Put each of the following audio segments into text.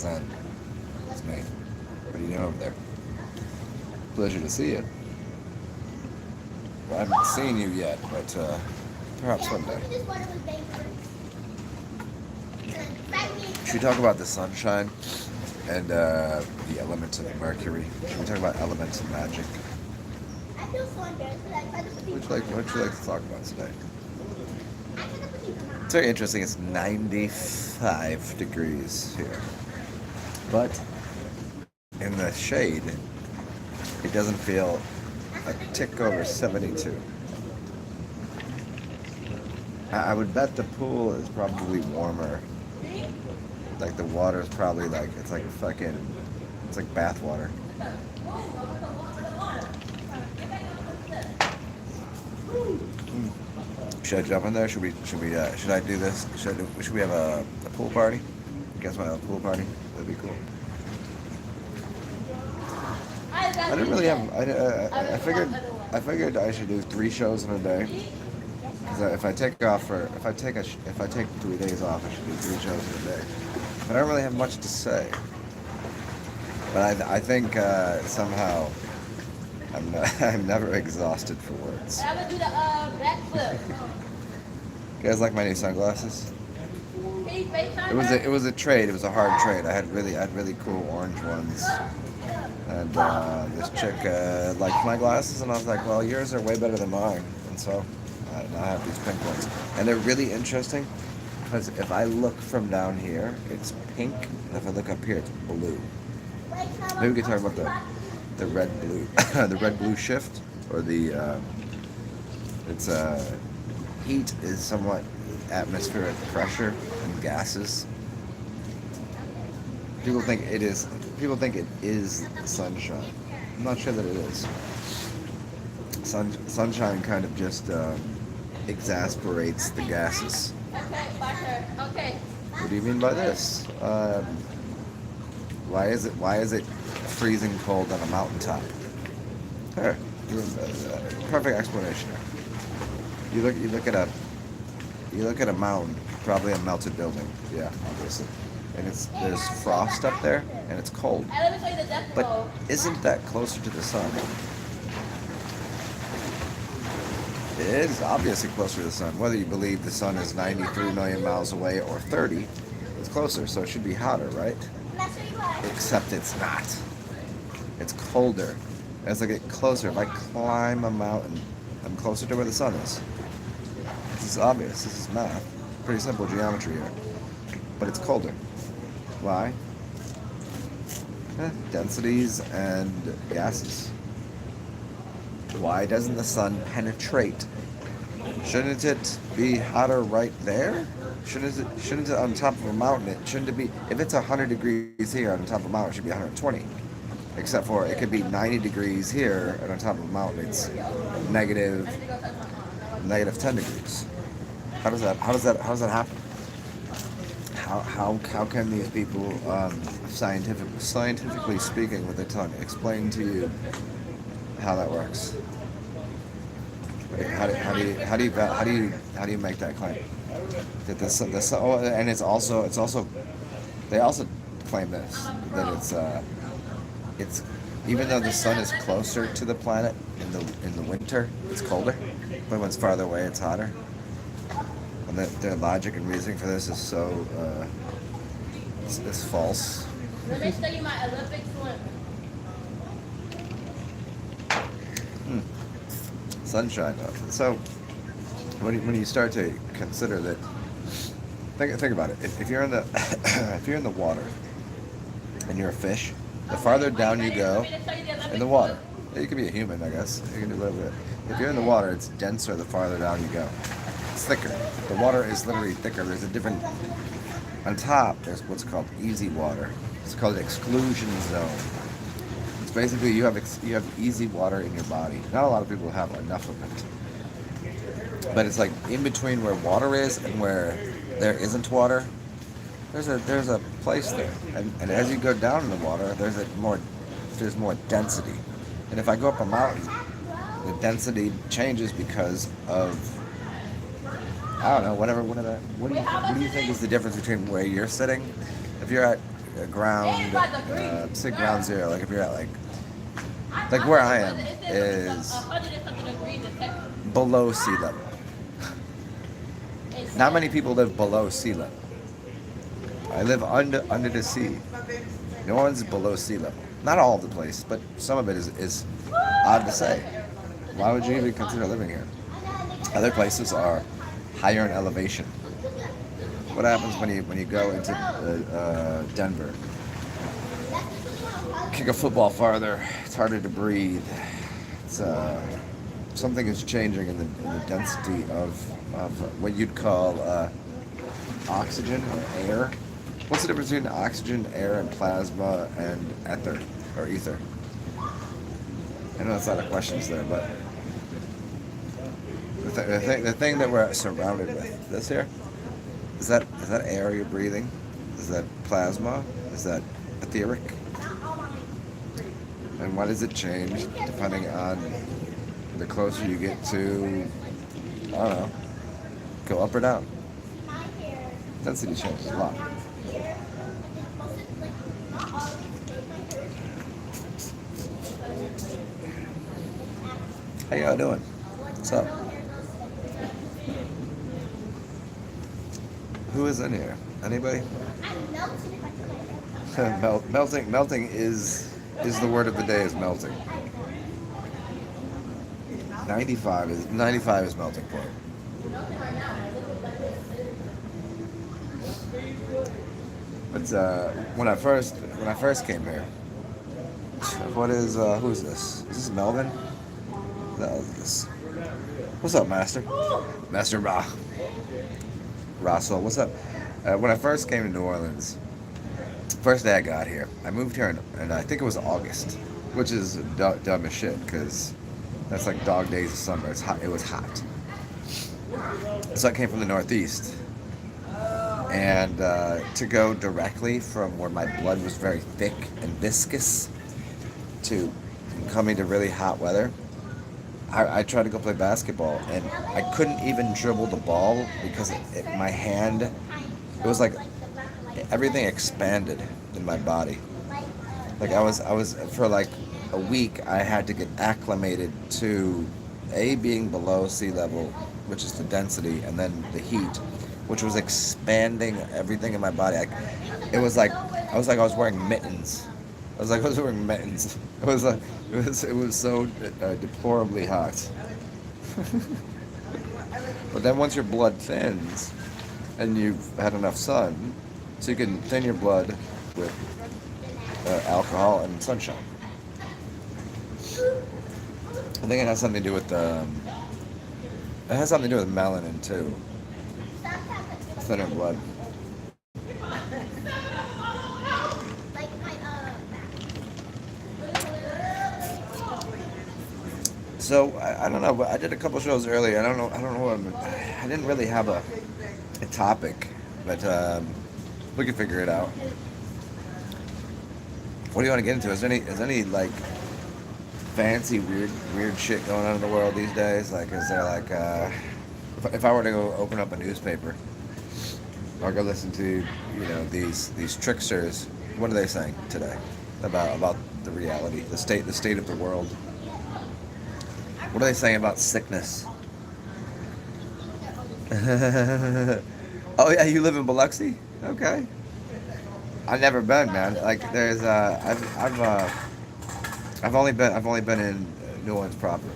TsarXen. It's me. What are you doing over there? Pleasure to see you. Well, I haven't seen you yet, but perhaps one day. Should we talk about the sunshine and the elements of Mercury? Should we talk about elements of magic? What would you like to talk about today? It's very interesting. It's 95 degrees here. But in the shade, it doesn't feel a tick over 72. I would bet the pool is probably warmer. Like the water is probably like, it's like bath water. Should I jump in there? Should I do this? Should we have a pool party? You guys want to have a pool party? That'd be cool. I didn't really have. I figured I should do 3 shows in a day. Because if I take 3 days off, I should do 3 shows in a day. But I don't really have much to say. But I think somehow I'm never exhausted for words. I would do the backflip. You guys like my new sunglasses? It was a trade. It was a hard trade. I had really cool orange ones. And this chick liked my glasses, and I was like, well, yours are way better than mine. And so I have these pink ones. And they're really interesting because if I look from down here, it's pink. And if I look up here, it's blue. Maybe we can talk about the red-blue the red-blue shift, or the it's heat is somewhat atmospheric pressure and gases. People think it is sunshine. I'm not sure that it is. Sunshine kind of just exasperates the gases. Okay. What do you mean by this? Why is it freezing cold on a mountaintop? Here, perfect explanation. You look at a mountain, probably a melted building. Yeah, obviously. And there's frost up there, and it's cold. But isn't that closer to the sun? It is obviously closer to the sun. Whether you believe the sun is 93 million miles away or 30, it's closer, so it should be hotter, right? Except it's not. It's colder. As I get closer, if I climb a mountain, I'm closer to where the sun is. This is obvious. This is math. Pretty simple geometry here. But it's colder. Why? Densities and gases. Why doesn't the sun penetrate? Shouldn't it be hotter right there? Shouldn't it on top of a mountain? Shouldn't it be, if it's 100 degrees here on top of a mountain, it should be 120. Except for it could be 90 degrees here, and on top of a mountain it's negative 10 degrees. How does that happen? How can these people, scientifically speaking with their tongue, explain to you how that works? How do you make that claim? That the sun, and it's also they also claim this, that it's even though the sun is closer to the planet in the winter, it's colder, but when it's farther away, it's hotter. And their logic and reasoning for this is so it's false. Let me show you my Olympic swim. Sunshine. So when you start to consider that, think about it. If you're in the if you're in the water and you're a fish, the farther down you go in the water, you could be a human, I guess. You can do whatever. If you're in the water, it's denser the farther down you go. It's thicker. The water is literally thicker. There's a different. On top, there's what's called easy water. It's called an exclusion zone. It's basically you have easy water in your body. Not a lot of people have enough of it. But it's like in between where water is and where there isn't water. There's a place there, and as you go down in the water, there's more density. And if I go up a mountain, the density changes because of, I don't know, whatever. What do you think is the difference between where you're sitting? If you're ground, say ground zero. Like if you're at like where I am is 100 and something degrees in Texas. below sea level. Not many people live below sea level. I live under the sea. New Orleans is below sea level. Not all of the place, but some of it is odd to say. Why would you even consider living here? Other places are higher in elevation. What happens when you go into Denver? Kick a football farther. It's harder to breathe. It's something is changing in the density of what you'd call oxygen or air. What's the difference between oxygen, air, and plasma and ether or ether? I know that's a lot of questions there, but the thing that we're surrounded with, this here, is that air you're breathing? Is that plasma? Is that etheric? And why does it change depending on the closer you get to, I don't know, go up or down? Density changes a lot. How y'all doing? What's up? Who is in here? Anybody? Melting is the word of the day. Is melting. 95 is melting point. But when I first came here, what is who's this? Is this Melvin? No, this. What's up, Master? Master Russell, what's up? When I first came to New Orleans, first day I got here, I moved here and I think it was August, which is dumb as shit because that's like dog days of summer. It's hot. It was hot. So I came from the Northeast, and to go directly from where my blood was very thick and viscous to coming to really hot weather, I tried to go play basketball, and I couldn't even dribble the ball because my hand, it was like everything expanded in my body. Like I was for like a week, I had to get acclimated to being below sea level, which is the density, and then the heat, which was expanding everything in my body. I was like I was wearing mittens. I was wearing mittens. It was so deplorably hot. But then once your blood thins, and you've had enough sun, so you can thin your blood with alcohol and sunshine. I think it has something to do with melanin too. Thinner blood. So I don't know. I did a couple shows earlier. I don't know. I didn't really have a topic, but we can figure it out. What do you want to get into? Is there any like fancy weird shit going on in the world these days? Like, is there like if I were to go open up a newspaper or go listen to these tricksters, what are they saying today about the reality, the state of the world? What are they saying about sickness? Oh yeah, you live in Biloxi? Okay. I've never been, man. Like there's I've only been in New Orleans proper.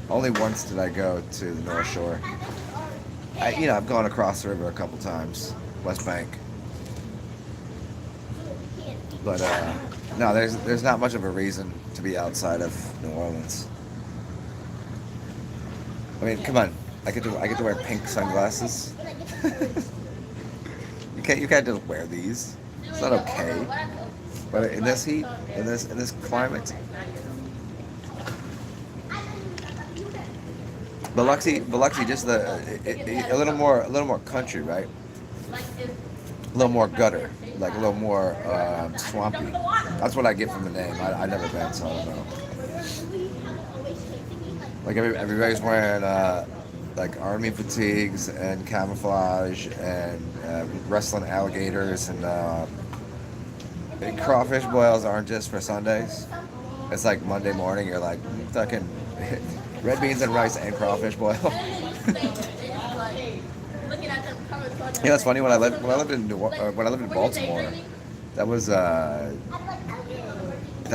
Only once did I go to the North Shore. I've gone across the river a couple times, West Bank. But no, there's not much of a reason to be outside of New Orleans. I mean, come on. I get to wear pink sunglasses. You can't just wear these. It's not okay. But in this heat, in this climate, Biloxi, just a little more country, right? A little more gutter, like a little more swampy. That's what I get from the name. I never been, so I don't know. Like everybody's wearing like army fatigues and camouflage and wrestling alligators and crawfish boils aren't just for Sundays. It's like Monday morning. You're like fucking red beans and rice and crawfish boil. You know, it's funny when I lived in Baltimore. That was that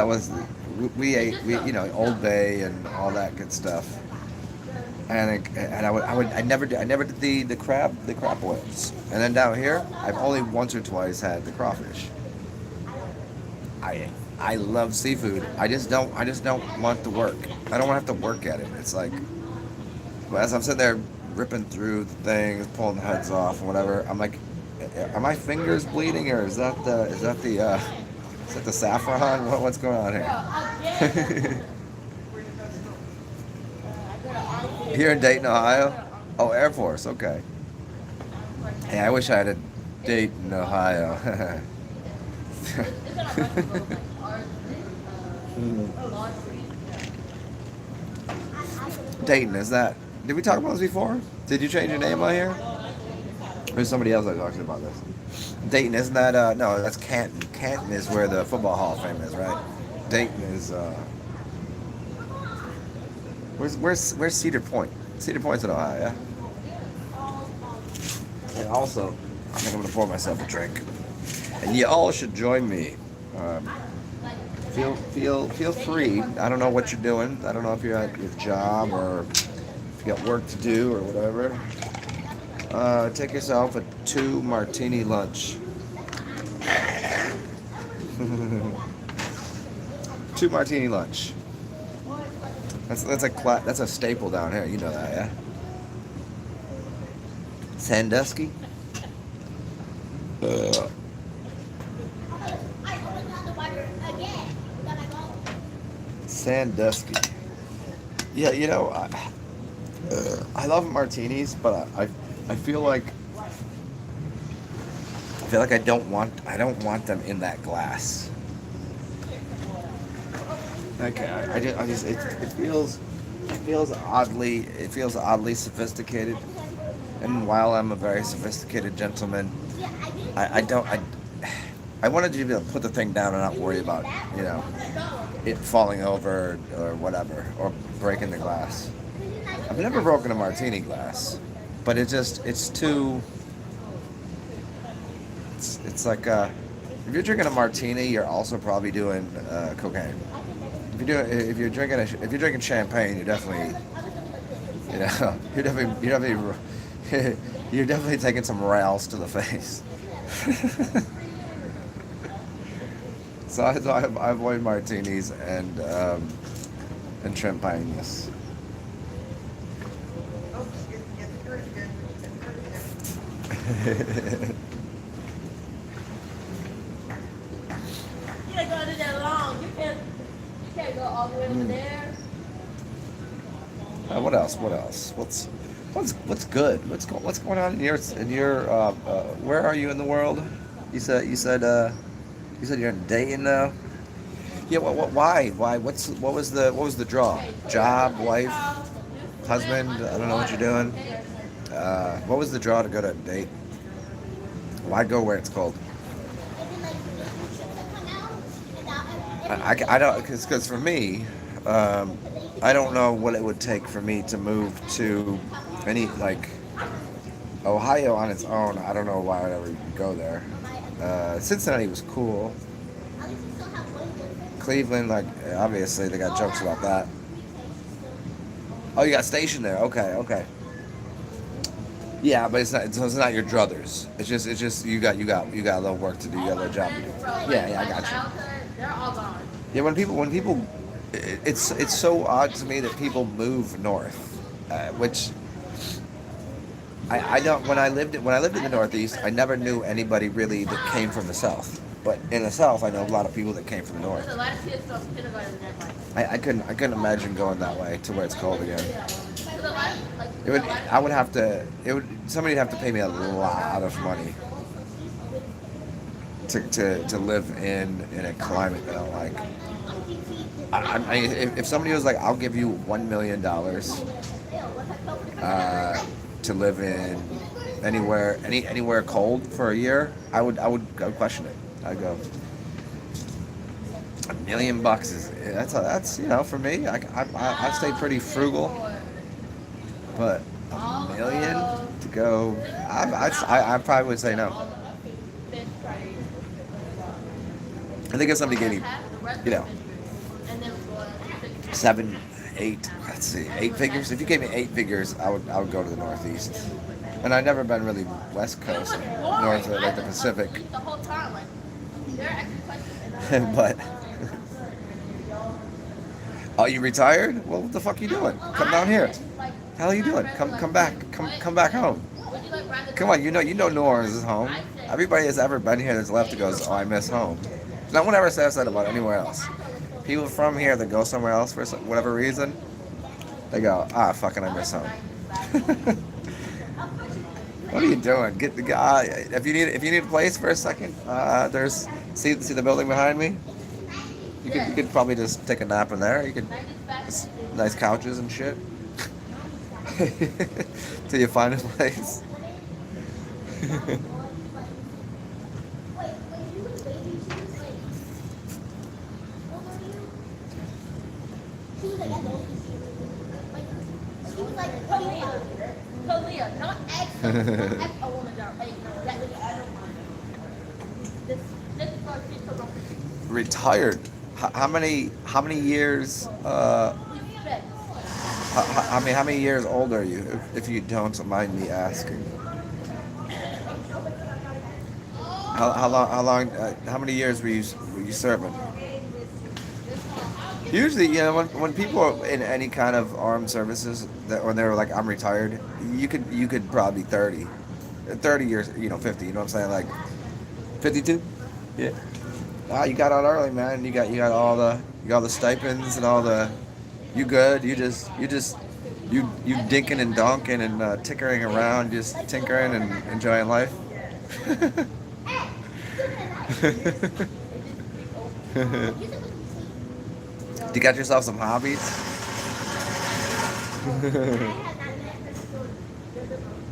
was we ate Old Bay and all that good stuff. And I never did the crab boils. And then down here, I've only once or twice had the crawfish. I love seafood. I just don't want to work. I don't want to have to work at it. It's like as I'm sitting there ripping through the things, pulling the heads off and whatever, I'm like, are my fingers bleeding or is that the saffron? What's going on here? Here in Dayton, Ohio? Oh, Air Force, okay. Hey, I wish I had a Dayton, Ohio. Dayton, is that? Did we talk about this before? Did you change your name on here? Or is somebody else that talks about this? Dayton, isn't that, no, that's Canton. Canton is where the Football Hall of Fame is, right? Dayton is, where's Cedar Point? Cedar Point's in Ohio, yeah? And also, I think I'm gonna pour myself a drink. And you all should join me. Feel free. I don't know what you're doing. I don't know if you're at your job or if you got work to do or whatever. Take yourself a 2 martini lunch. 2 martini lunch. That's a staple down here. You know that, yeah? Sandusky. Sandusky. Yeah, I love martinis, but I feel like I don't want them in that glass. Okay, it feels oddly sophisticated, and while I'm a very sophisticated gentleman, I wanted you to be able to put the thing down and not worry about it falling over or whatever or breaking the glass. I've never broken a martini glass, but it's like if you're drinking a martini, you're also probably doing cocaine. If you're drinking champagne, you're definitely you're definitely taking some rails to the face. So I avoid martinis and champagnes. You can't go that long. You can't go all the way over there. What else? What's good? What's going on in your where are you in the world? You said you're in Dayton now. Yeah. Why? What was the draw? Job, wife, husband? I don't know what you're doing. What was the draw to go to Dayton? Why go where it's cold? I don't, because for me, I don't know what it would take for me to move to any, like, Ohio on its own. I don't know why I'd ever go there. Cincinnati was cool. Cleveland, like, obviously they got jokes about that. Oh, you got stationed there. Okay. Yeah, but it's not your druthers. It's just you got a little work to do. You got a little job to do. Yeah, I got you. They're all gone. Yeah, when people, it's so odd to me that people move north, which I don't. When I lived in the Northeast, I never knew anybody really that came from the South. But in the South, I know a lot of people that came from the North. There's a lot of kids from kindergarten there. I couldn't imagine going that way to where it's cold again. Somebody'd have to pay me a lot of money to live in a climate that I don't like. If somebody was like, I'll give you $1 million to live in anywhere cold for a year, I would question it. I'd go, $1 million is that's for me. I stay pretty frugal, but $1 million to go. I probably would say no. I think if somebody gave me, you know, 7, 8, let's see, 8 figures. If you gave me 8 figures, I would go to the Northeast. And I've never been really West Coast, north of like the Pacific. But oh, you retired? Well, what the fuck are you doing? Come down here. How are you doing? Come back. Come back home. Come on, you know New Orleans is home. Everybody that's ever been here that's left goes, oh, I miss home. No one ever says that about anywhere else. People from here that go somewhere else for whatever reason, they go, ah, fucking, I miss home. What are you doing? Get the guy. If you need a place for a second, there's see the building behind me. You could probably just take a nap in there. You could just, nice couches and shit. Till you find a place. Retired. How many years? How many years old are you? If you don't mind me asking. How long? How many years were you serving? Usually, when people are in any kind of armed services, that when they're like, I'm retired, you could probably 30 years, 50. You know what I'm saying? Like 52. Yeah. Ah, you got out early, man. You got all the stipends and all the. You good? You dinking and donking and tinkering around, just tinkering and enjoying life. You got yourself some hobbies?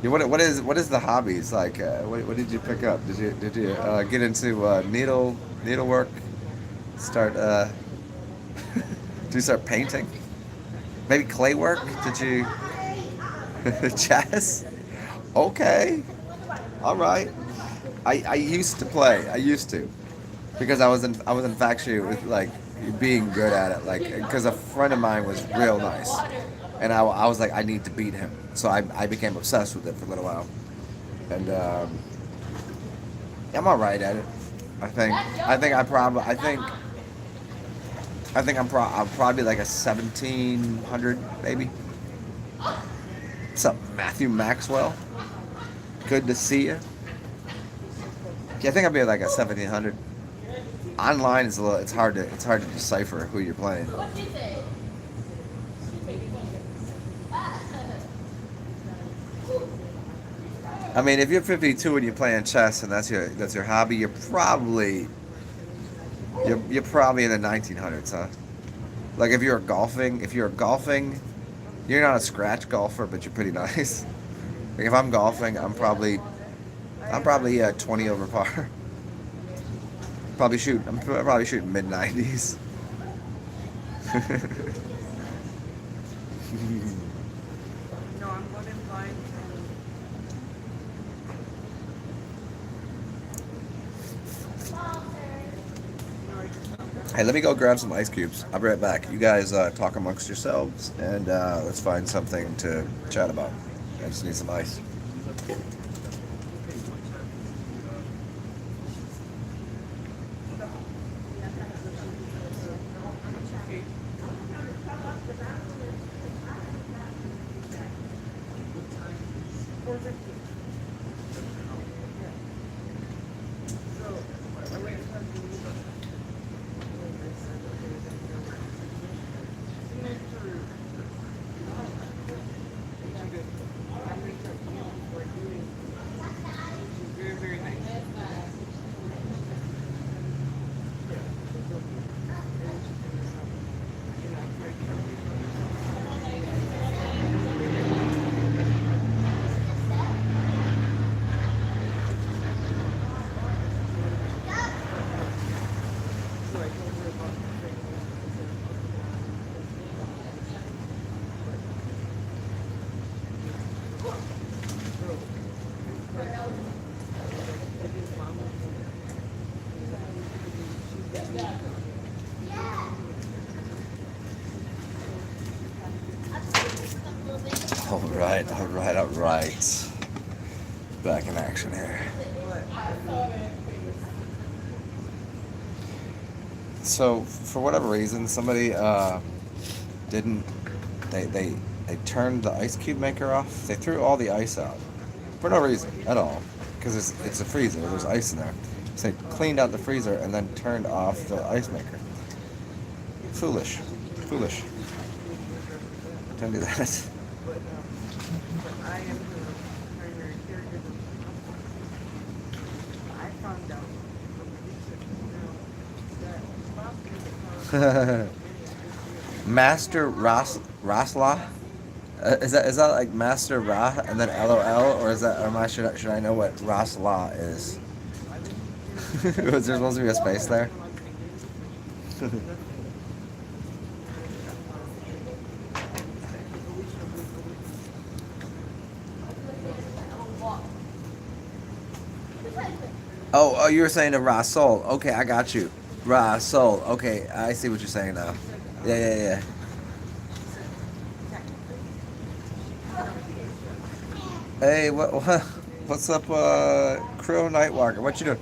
What is the hobbies like? What did you pick up? Did you get into needlework? Start did you start painting? Maybe clay work? Did you chess? Okay, all right. I used to play. I used to because I was infatuated with like being good at it. Like because a friend of mine was real nice. And I was like, I need to beat him. So I became obsessed with it for a little while. And I'm all right at it. I'm probably like a 1700 maybe. What's up, Matthew Maxwell? Good to see you. Yeah, I think I'd be like a 1700. Online is it's hard to decipher who you're playing. I mean, if you're 52 and you're playing chess and that's your hobby, you're probably in the 1900s, huh? Like if you're golfing, you're not a scratch golfer, but you're pretty nice. Like if I'm golfing, I'm probably 20 over par. I'm probably shooting mid 90s. No, I'm going in blind. Hey, let me go grab some ice cubes. I'll be right back. You guys talk amongst yourselves, and let's find something to chat about. I just need some ice. All right, all right, all right. Back in action here. So, for whatever reason, somebody didn't. They turned the ice cube maker off. They threw all the ice out for no reason at all, because it's a freezer. There's ice in there. So they cleaned out the freezer and then turned off the ice maker. Foolish, foolish. Don't do that. I am the primary caregiver. I found out from the research now that Master Rasla. Is that like Master Ra and then LOL, or is that? Or am I should I know what Rasla is? Was there supposed to be a space there? Oh, you were saying a Rasol. Okay, I got you. Rasol. Okay, I see what you're saying now. Yeah. Hey, what's up, Crow Nightwalker? What you doing?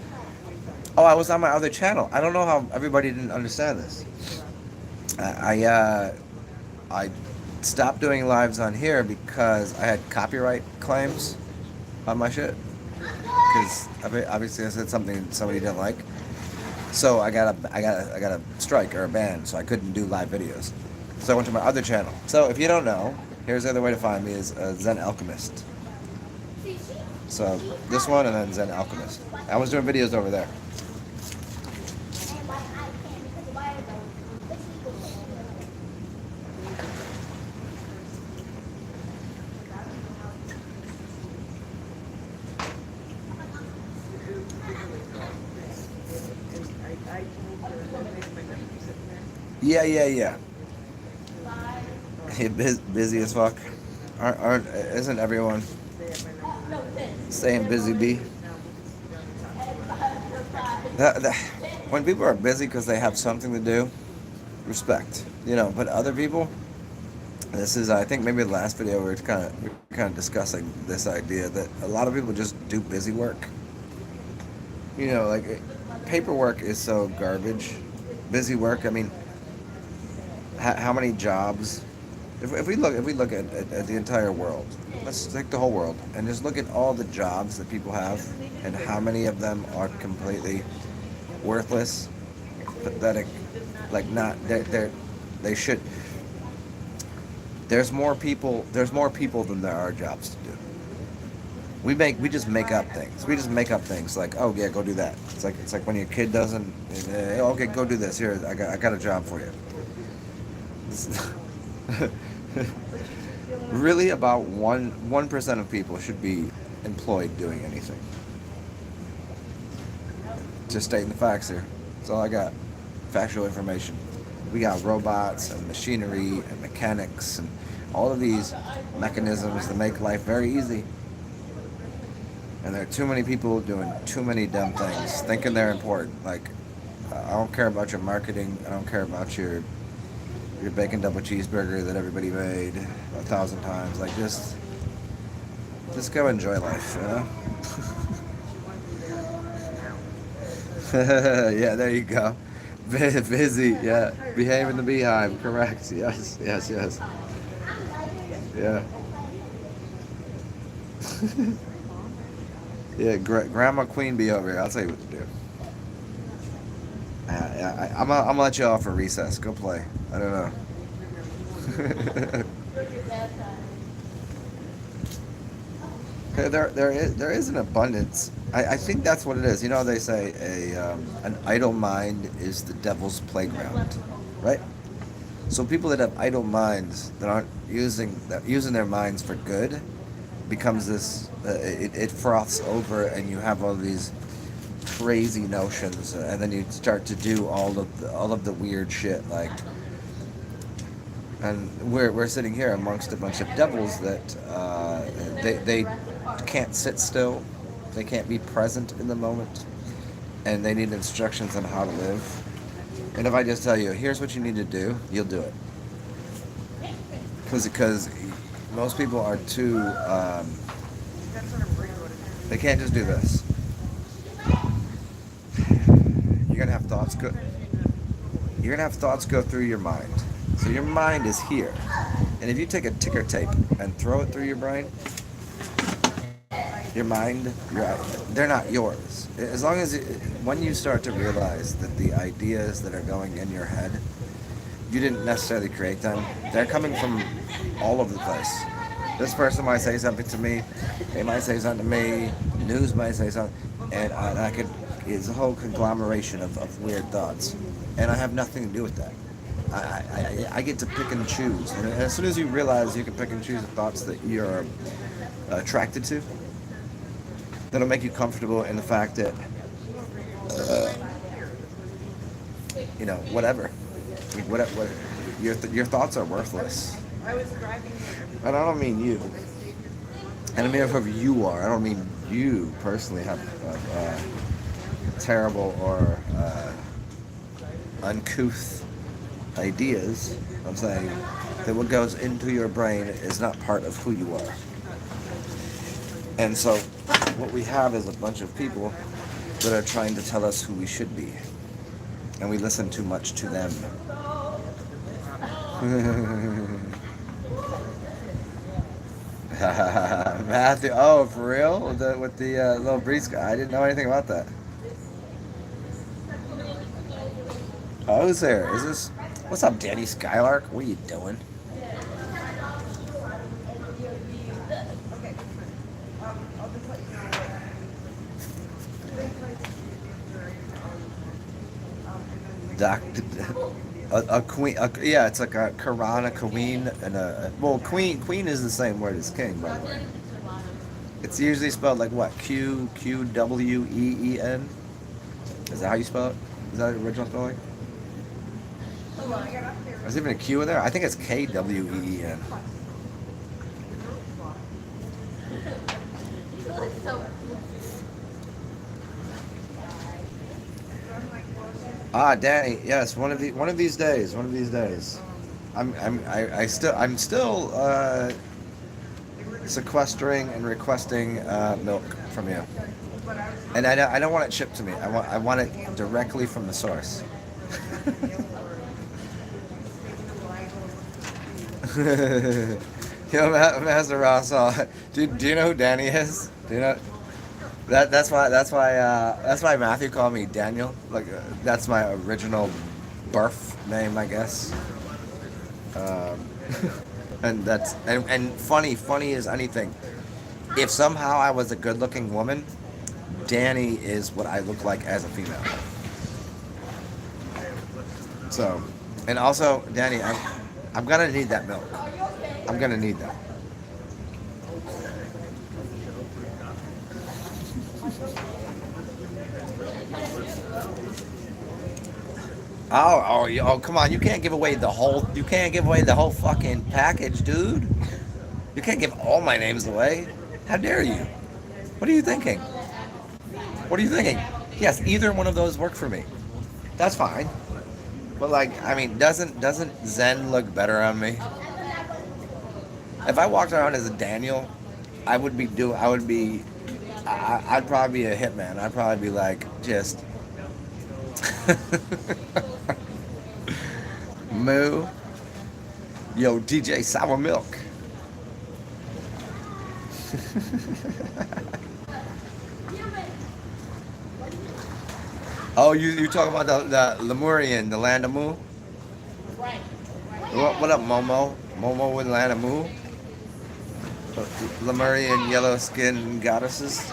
Oh, I was on my other channel. I don't know how everybody didn't understand this. I stopped doing lives on here because I had copyright claims on my shit. Because obviously I said something somebody didn't like. So I got a strike or a ban, so I couldn't do live videos. So I went to my other channel. So if you don't know, here's the other way to find me is Zen Alchemist. So this one and then Zen Alchemist. I was doing videos over there. Yeah. Busy as fuck. Isn't everyone staying busy, B? When people are busy because they have something to do, respect. But other people, this is, I think, maybe the last video we were kind of discussing this idea that a lot of people just do busy work. Like paperwork is so garbage. Busy work. I mean, how many jobs? If we look at the entire world, let's take the whole world and just look at all the jobs that people have and how many of them are completely worthless, pathetic, like not they should. There's more people than there are jobs to do. We just make up things. We just make up things like, oh yeah, go do that. It's like when your kid doesn't. Okay, go do this. Here, I got a job for you. Really, about 1% of people should be employed doing anything. Just stating the facts here. That's all I got. Factual information. We got robots and machinery and mechanics and all of these mechanisms that make life very easy. And there are too many people doing too many dumb things, thinking they're important. Like, I don't care about your marketing. I don't care about your bacon double cheeseburger that everybody made 1,000 times. Like, just go enjoy life, Yeah, there you go. Busy, yeah. Behave in the beehive, correct. Yes. Yeah. Yeah, Grandma Queen Bee over here. I'll tell you what to do. I'm gonna let you off for recess. Go play. I don't know. There is an abundance. I think that's what it is. They say an idle mind is the devil's playground, right? So people that have idle minds that aren't using their minds for good becomes this. It froths over, and you have all these crazy notions, and then you start to do all of the weird shit, like. And we're sitting here amongst a bunch of devils that they can't sit still, they can't be present in the moment, and they need instructions on how to live. And if I just tell you, here's what you need to do, you'll do it. Because most people are too, That's what I'm worried about. they can't just do this. You're gonna have thoughts go. You're gonna have thoughts go through your mind. So your mind is here, and if you take a ticker tape and throw it through your brain, your mind, they're not yours. As long as when you start to realize that the ideas that are going in your head, you didn't necessarily create them. They're coming from all over the place. This person might say something to me. They might say something to me. News might say something, and I could. It's a whole conglomeration of weird thoughts, and I have nothing to do with that. I get to pick and choose, and as soon as you realize you can pick and choose the thoughts that you're attracted to, that'll make you comfortable in the fact that, whatever, what your thoughts are worthless. I was driving there. And I don't mean you. And I mean if you are. I don't mean you personally have terrible or uncouth ideas. I'm saying that what goes into your brain is not part of who you are. And so what we have is a bunch of people that are trying to tell us who we should be. And we listen too much to them. Matthew, oh, for real? With the little breeze guy? I didn't know anything about that. Oh, who's there? Is this... What's up, Danny Skylark? What are you doing? Okay. I'll just let you know A queen, yeah, it's like a Quran, a queen, and queen is the same word as king, by the way. It's usually spelled like what? Qween? Is that how you spell it? Is that the original spelling? There's even a Q in there? I think it's Kween. Danny, yes, one of these days. I'm still sequestering and requesting milk from you, and I don't want it shipped to me. I want it directly from the source. Master Ross, do you know who Danny is? Do you know? That's why Matthew called me Daniel. Like that's my original birth name, I guess. And that's and funny as anything. If somehow I was a good-looking woman, Danny is what I look like as a female. So, and also Danny, I'm gonna need that milk. I'm gonna need that. Oh, come on! You can't give away the whole fucking package, dude. You can't give all my names away. How dare you? What are you thinking? What are you thinking? Yes, either one of those work for me. That's fine. But like, I mean, doesn't Zen look better on me? If I walked around as a Daniel, I'd probably be a hitman. I'd probably be like, just Moo, yo, DJ Sour Milk. Oh, you talk about the Lemurian, the land of Mu? Right. What up, Momo? Momo with land of Mu? Lemurian yellow skin goddesses?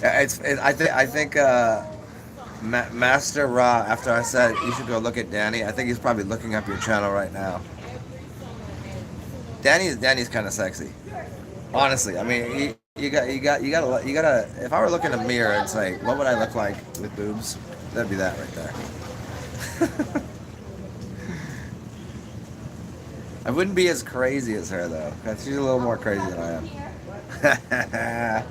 I think Master Ra, after I said you should go look at Danny, I think he's probably looking up your channel right now. Danny's kind of sexy. Honestly, I mean, you gotta. If I were looking in a mirror and say, what would I look like with boobs? That'd be that right there. I wouldn't be as crazy as her though. She's a little more crazy than I am.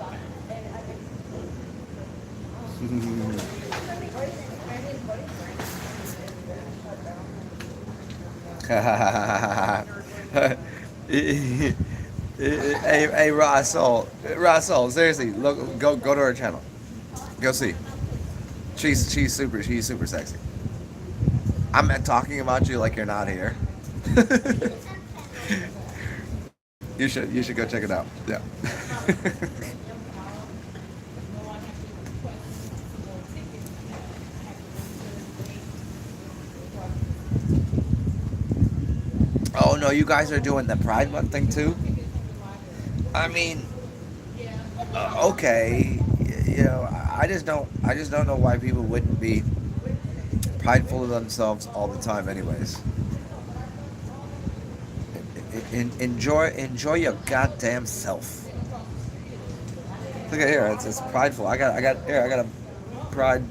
Hey, Russell, seriously, look, go to her channel. Go see. She's super sexy. I'm talking about you like you're not here. You should go check it out. Yeah. Oh no, you guys are doing the Pride Month thing too. I mean, okay, I just don't know why people wouldn't be prideful of themselves all the time, anyways. Enjoy your goddamn self. Look at here, it's prideful. I got a pride,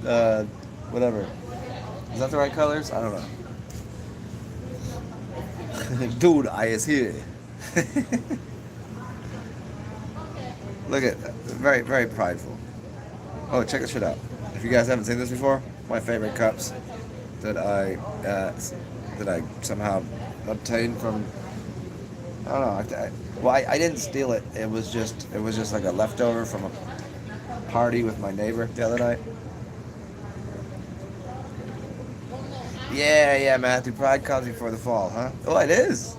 uh, whatever. Is that the right colors? I don't know. Dude, I is here. Look at very prideful. Oh, check this shit out. If you guys haven't seen this before, my favorite cups that I somehow obtained from. I don't know. I didn't steal it. It was just like a leftover from a party with my neighbor the other night. Yeah, Matthew. Pride comes before the fall, huh? Oh, it is.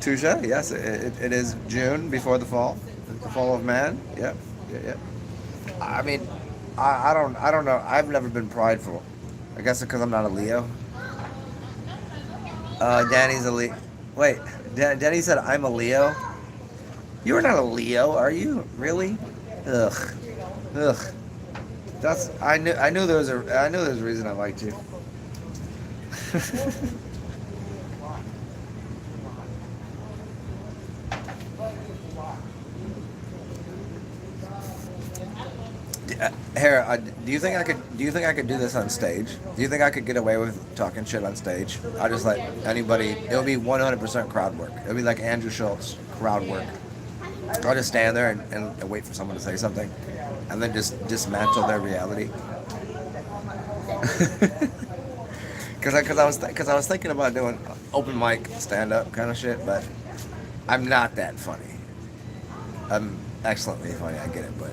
Touche. Yes, it is June before the fall of man. Yep. Yeah. I mean, I don't know. I've never been prideful. I guess because I'm not a Leo. Danny's a Leo. Wait, Danny said I'm a Leo. You're not a Leo, are you? Really? Ugh. Ugh. I knew there was a reason I liked you. Here, do you think I could do this on stage? Do you think I could get away with talking shit on stage? I'll just let anybody. It'll be 100% crowd work. It'll be like Andrew Schultz crowd work. I'll just stand there and wait for someone to say something, and then just dismantle their reality. Because I was thinking about doing open mic stand up kind of shit, but I'm not that funny. I'm excellently funny. I get it, but.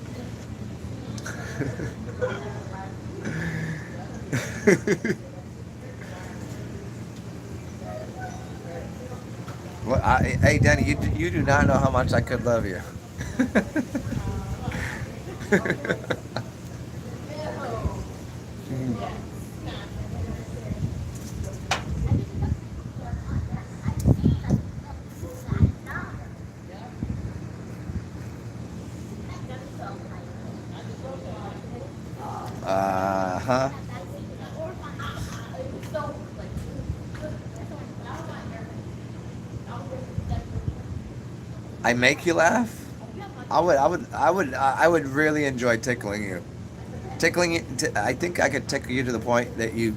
Well, hey Danny, you do not know how much I could love you. Huh. I make you laugh. I would really enjoy tickling you. Tickling you. I think I could tickle you to the point that you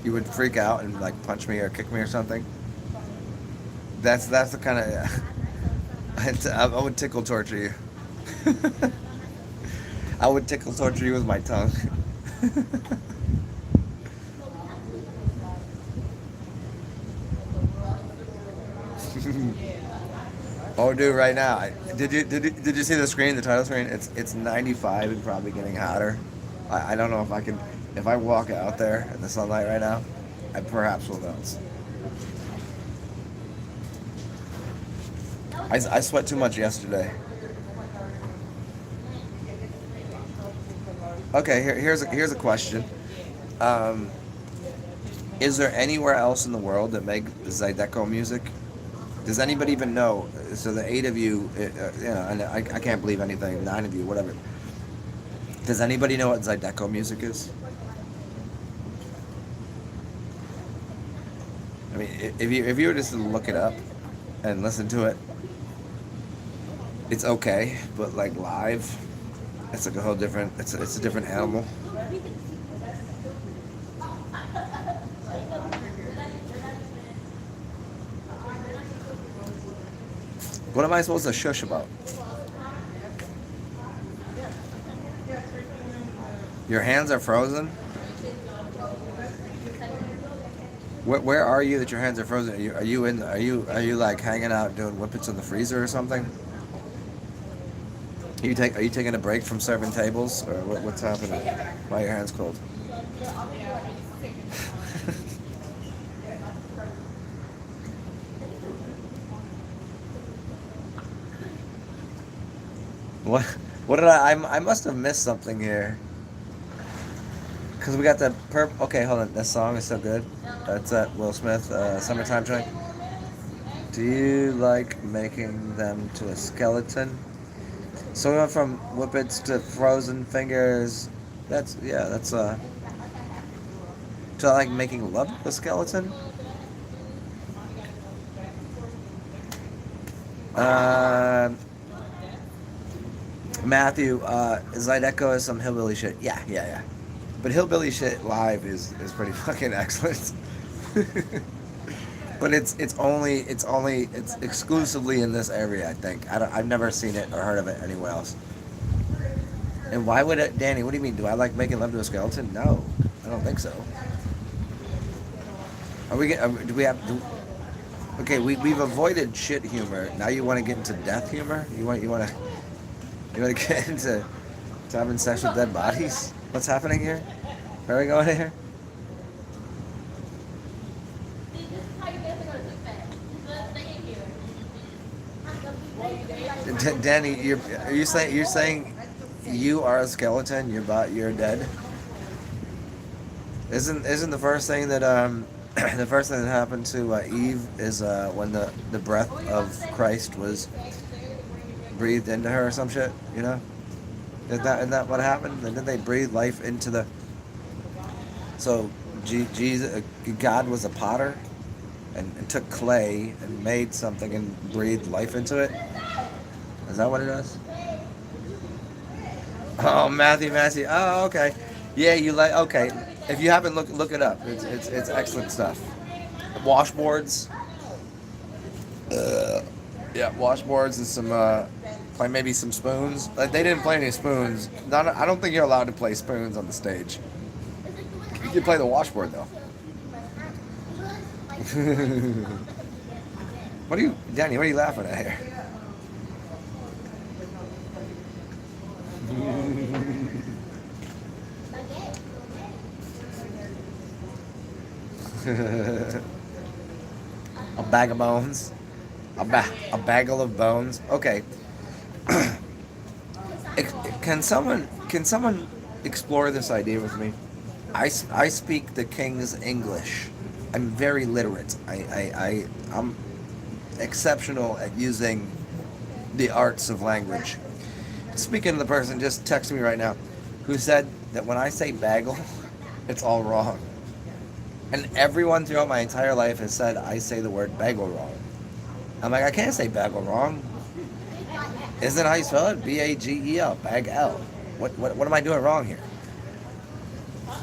would freak out and like punch me or kick me or something. That's the kind of. I would tickle torture you. I would tickle torture you with my tongue. Oh, dude! Right now, did you see the screen, the title screen? It's 95 and probably getting hotter. I don't know if I walk out there in the sunlight right now, I perhaps will bounce. I sweat too much yesterday. Okay, here's a question. Um, is there anywhere else in the world that make Zydeco music? Does anybody even know? So the 8 of you, and I can't believe anything. 9 of you, whatever. Does anybody know what Zydeco music is? I mean, if you were just to look it up and listen to it, it's okay, but like live, it's like a whole different. It's a different animal. What am I supposed to shush about? Your hands are frozen? Where are you that your hands are frozen? Are you like hanging out doing whippets in the freezer or something? Are you taking a break from serving tables, or what's happening? Why are your hands cold? What what did I must have missed something here. Cause we got the perp. Okay, hold on. That song is so good. That's Will Smith, "Summertime Joint." Do you like making them to a skeleton? So we went from whippets to frozen fingers. That's to like making love to a skeleton. Uh, Matthew, Zydeco is some hillbilly shit. Yeah. But hillbilly shit live is pretty fucking excellent. But it's exclusively in this area. I think I've never seen it or heard of it anywhere else. And why would it, Danny? What do you mean? Do I like making love to a skeleton? No, I don't think so. Are we? Do we have? Okay, we've avoided shit humor. Now you want to get into death humor? You want to get into having sex with dead bodies? What's happening here? Where are we going here? See, this is how you guys are gonna do that. Just stay in here. Danny, are you saying you are a skeleton? You're dead. Isn't the first thing that the first thing that happened to Eve is when the breath of Christ was breathed into her or some shit? You know, isn't that what happened? And then they breathe life into the. So Jesus, God was a potter, and took clay and made something and breathed life into it. Is that what it does? Oh, Matthew. Oh, okay. Yeah, you like okay. If you haven't look it up. It's excellent stuff. Washboards. Yeah, washboards and some play maybe some spoons. Like they didn't play any spoons. I don't think you're allowed to play spoons on the stage. You can play the washboard though. Danny? What are you laughing at here? A bag of bones. A bagel of bones. Okay. Can someone explore this idea with me? I speak the King's English. I'm very literate. I'm exceptional at using the arts of language. Speaking to the person just texted me right now, who said that when I say bagel, it's all wrong. And everyone throughout my entire life has said I say the word bagel wrong. I'm like, I can't say bagel wrong. Isn't that how you spell it? B-A-G-E-L, bag-L. What am I doing wrong here?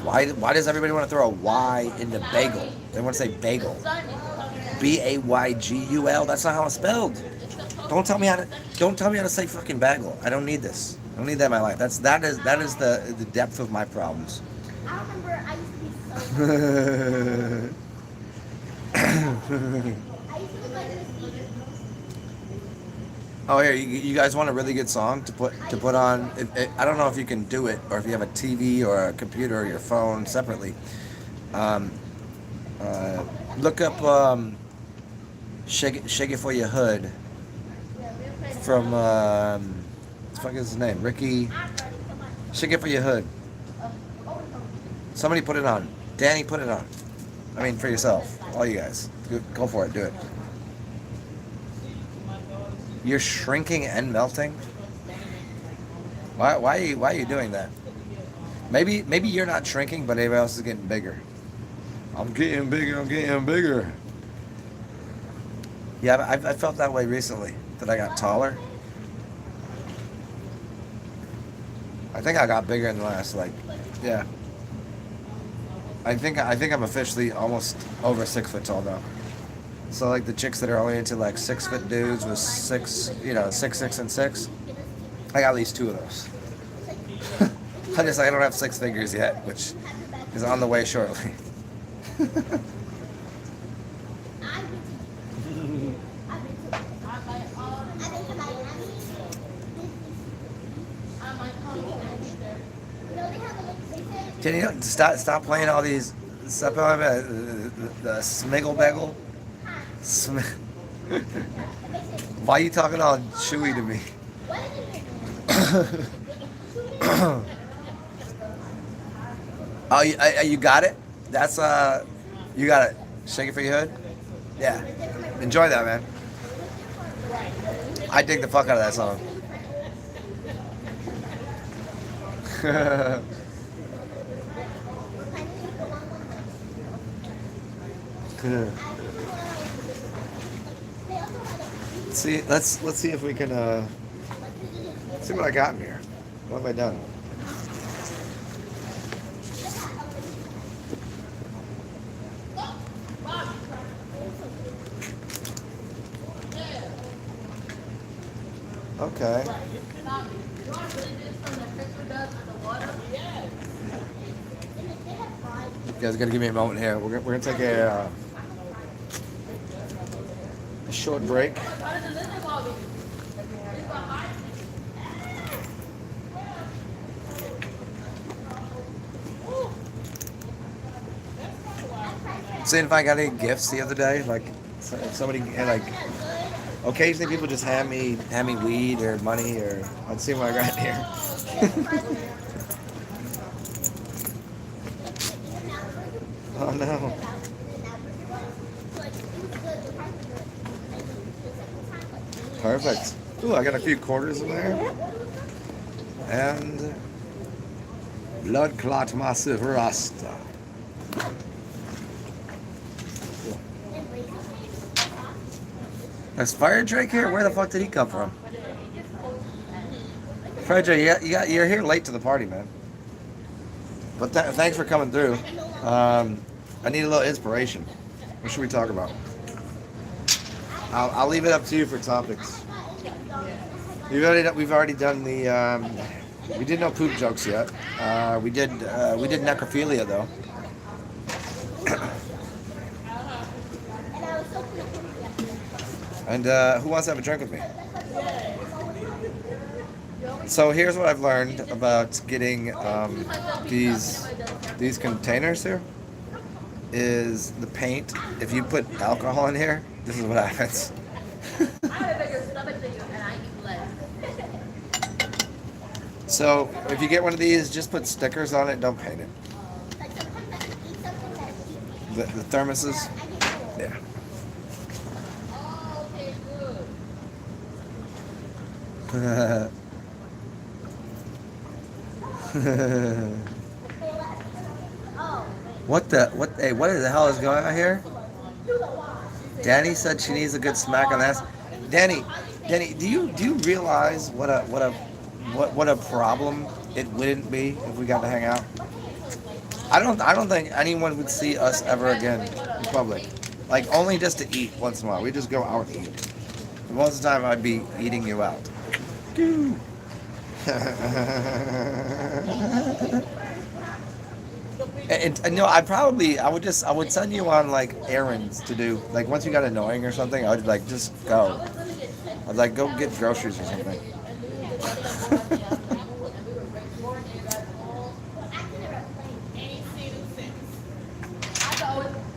Why does everybody want to throw a Y into bagel? They want to say bagel. B-A-Y-G-U-L. That's not how it's spelled. Don't tell me how to say fucking bagel. I don't need this. I don't need that in my life. That is the depth of my problems. I remember I used to be so. I used to be like this. Oh, here, you guys want a really good song to put on? I don't know if you can do it, or if you have a TV or a computer or your phone separately. Look up "Shake It for Your Hood" from what the fuck is his name? Ricky. "Shake It for Your Hood." Somebody put it on. Danny, put it on. I mean, for yourself, all you guys, go for it. Do it. You're shrinking and melting. Why are you doing that? Maybe you're not shrinking, but everybody else is getting bigger. I'm getting bigger. Yeah, I felt that way recently. That I got taller. I think I got bigger in the last yeah. I think I'm officially almost over 6 foot tall now. So like the chicks that are only into like 6 foot dudes with 6, 6'6" and 6. I got at least 2 of those. I don't have 6 figures yet, which is on the way shortly. Can you stop playing all these stuff? The smiggle bagel. Why are you talking all chewy to me? Oh, you got it? That's you got it. Shake it for your hood. Yeah, enjoy that, man. I dig the fuck out of that song. See, let's see if we can see what I got in here. What have I done? Okay. You guys gotta give me a moment here. We're gonna take a short break. Seeing if I got any gifts the other day, like somebody like. Occasionally, people just hand me weed or money, or I'd see what I got here. Oh no. Perfect. Ooh, I got a few quarters in there. And blood clot massive rasta. There's Fire Drake here? Where the fuck did he come from? Fire Drake, you're here late to the party, man. But thanks for coming through. I need a little inspiration. What should we talk about? I'll leave it up to you for topics. We've already done the. We did no poop jokes yet. We did necrophilia though. And who wants to have a drink with me? So here's what I've learned about getting these containers here. Is the paint? If you put alcohol in here, this is what happens. So if you get one of these, just put stickers on it. Don't paint it. The thermoses. Yeah. What the hell is going on here? Danny said she needs a good smack on the ass. Danny, do you realize what a problem it wouldn't be if we got to hang out? I don't think anyone would see us ever again in public. Like only just to eat once in a while. We just go out and eat. Most of the time I'd be eating you out. And no, I would send you on like errands to do. Like once you got annoying or something, I would like just go. I'd like go get groceries or something.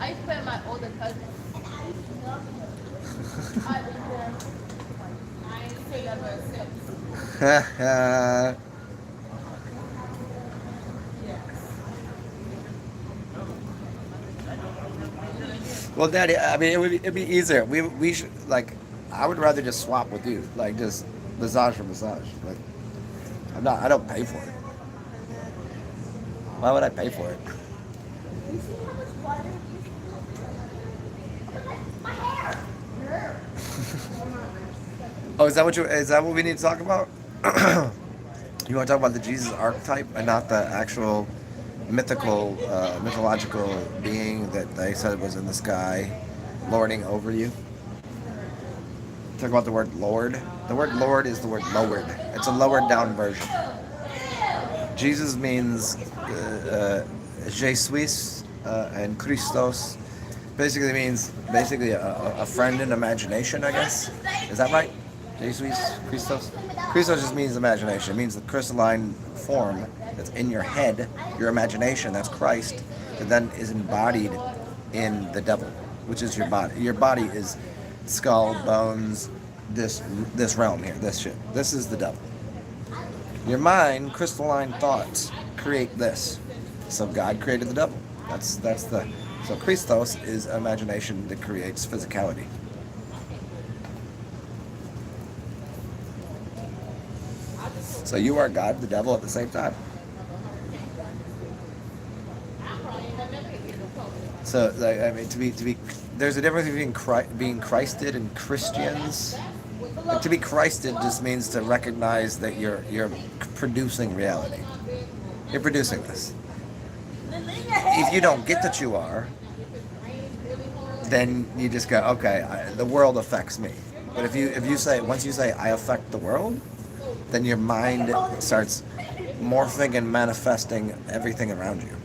I spent my older cousin. Well, Daddy, I mean, it'd be easier. We should like. I would rather just swap with you, like just massage for massage. Like, I don't pay for it. Why would I pay for it? Oh, is that what we need to talk about? You want to talk about the Jesus archetype and not the actual mythological being that they said was in the sky, lording over you? Talk about the word Lord. The word Lord is the word lowered. It's a lowered down version. Jesus means Je suis and Christos. Basically means a friend in imagination, I guess. Is that right? Je suis Christos. Christos just means imagination. It means the crystalline form that's in your head, your imagination. That's Christ, that then is embodied in the devil, which is your body. Your body is skull, bones, this realm here, this shit. This is the devil. Your mind, crystalline thoughts, create this. So God created the devil. So Christos is imagination that creates physicality. So you are God, the devil at the same time. So I mean, to be, there's a difference between being Christed and Christians. And to be Christed just means to recognize that you're producing reality. You're producing this. If you don't get that you are, then you just go, okay, the world affects me. But if you say, once you say I affect the world, then your mind starts morphing and manifesting everything around you.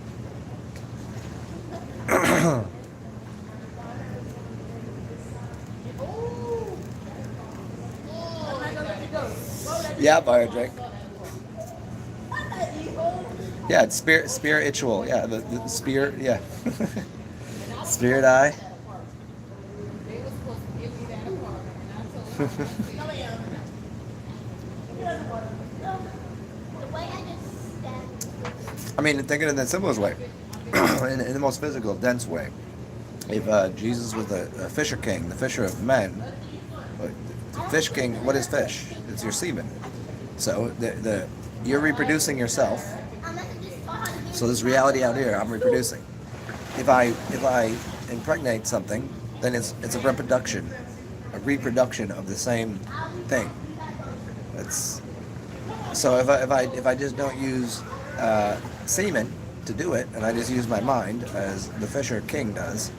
Yeah, Drake. Yeah, it's spiritual. Yeah, the spirit. Yeah, spirit eye. I mean, think of it in the simplest way, in the most physical, dense way. If Jesus was the fisher king, the fisher of men, fish king, what is fish? It's your semen. So you're reproducing yourself. So this reality out here, I'm reproducing. If I impregnate something, then it's a reproduction of the same thing. So if I just don't use semen to do it, and I just use my mind as the fisher king does,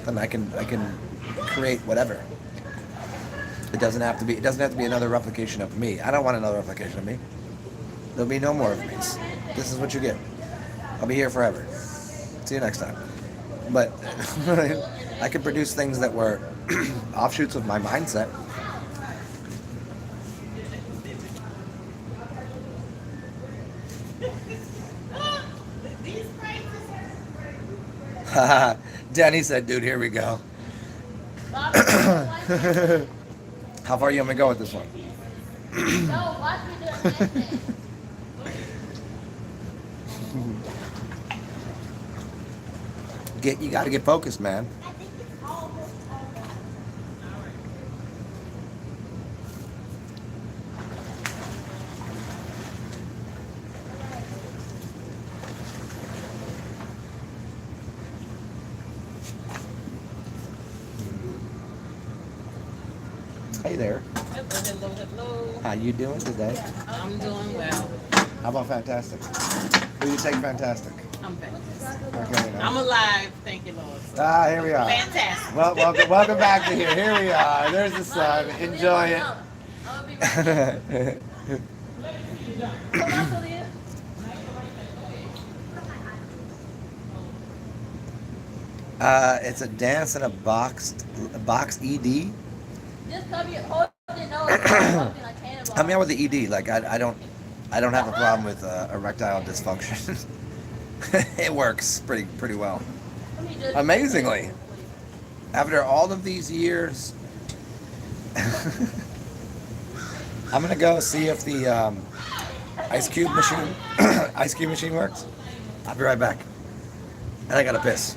then I can create whatever. It doesn't have to be another replication of me. I don't want another replication of me. There'll be no more of me. This is what you get. I'll be here forever. See you next time. But I could produce things that were offshoots of my mindset. Danny said, dude, here we go. How far are you going to go with this one? No, watch me do it. You got to get focused, man. Hey there. Hello, hello. How you doing today? I'm doing well. How about fantastic? Who you take fantastic? I'm fantastic. Okay. I'm alive, thank you, Lord. Here we are. Fantastic. Well, welcome back to here. Here we are. There's the sun. Enjoy it. I'll be right back. It's a dance in a box ED. Just cover your hold your nose. Like cannonball. I'm out with the ED. Like I don't have a problem with erectile dysfunction. It works pretty well. Amazingly, after all of these years, I'm gonna go see if the ice cube machine works. I'll be right back. And I gotta piss.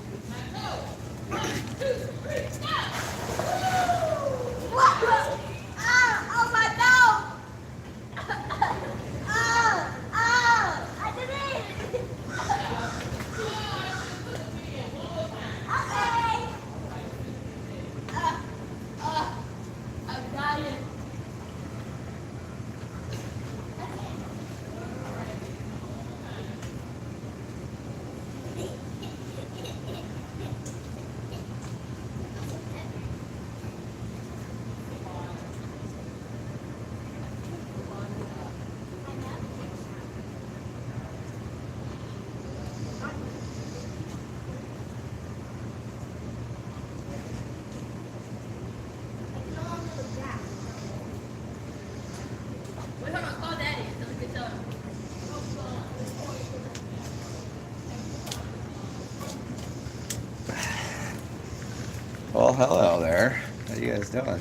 Oh my nose! I did it! Okay. I've got it. Well, hello there. How you guys doing? Hold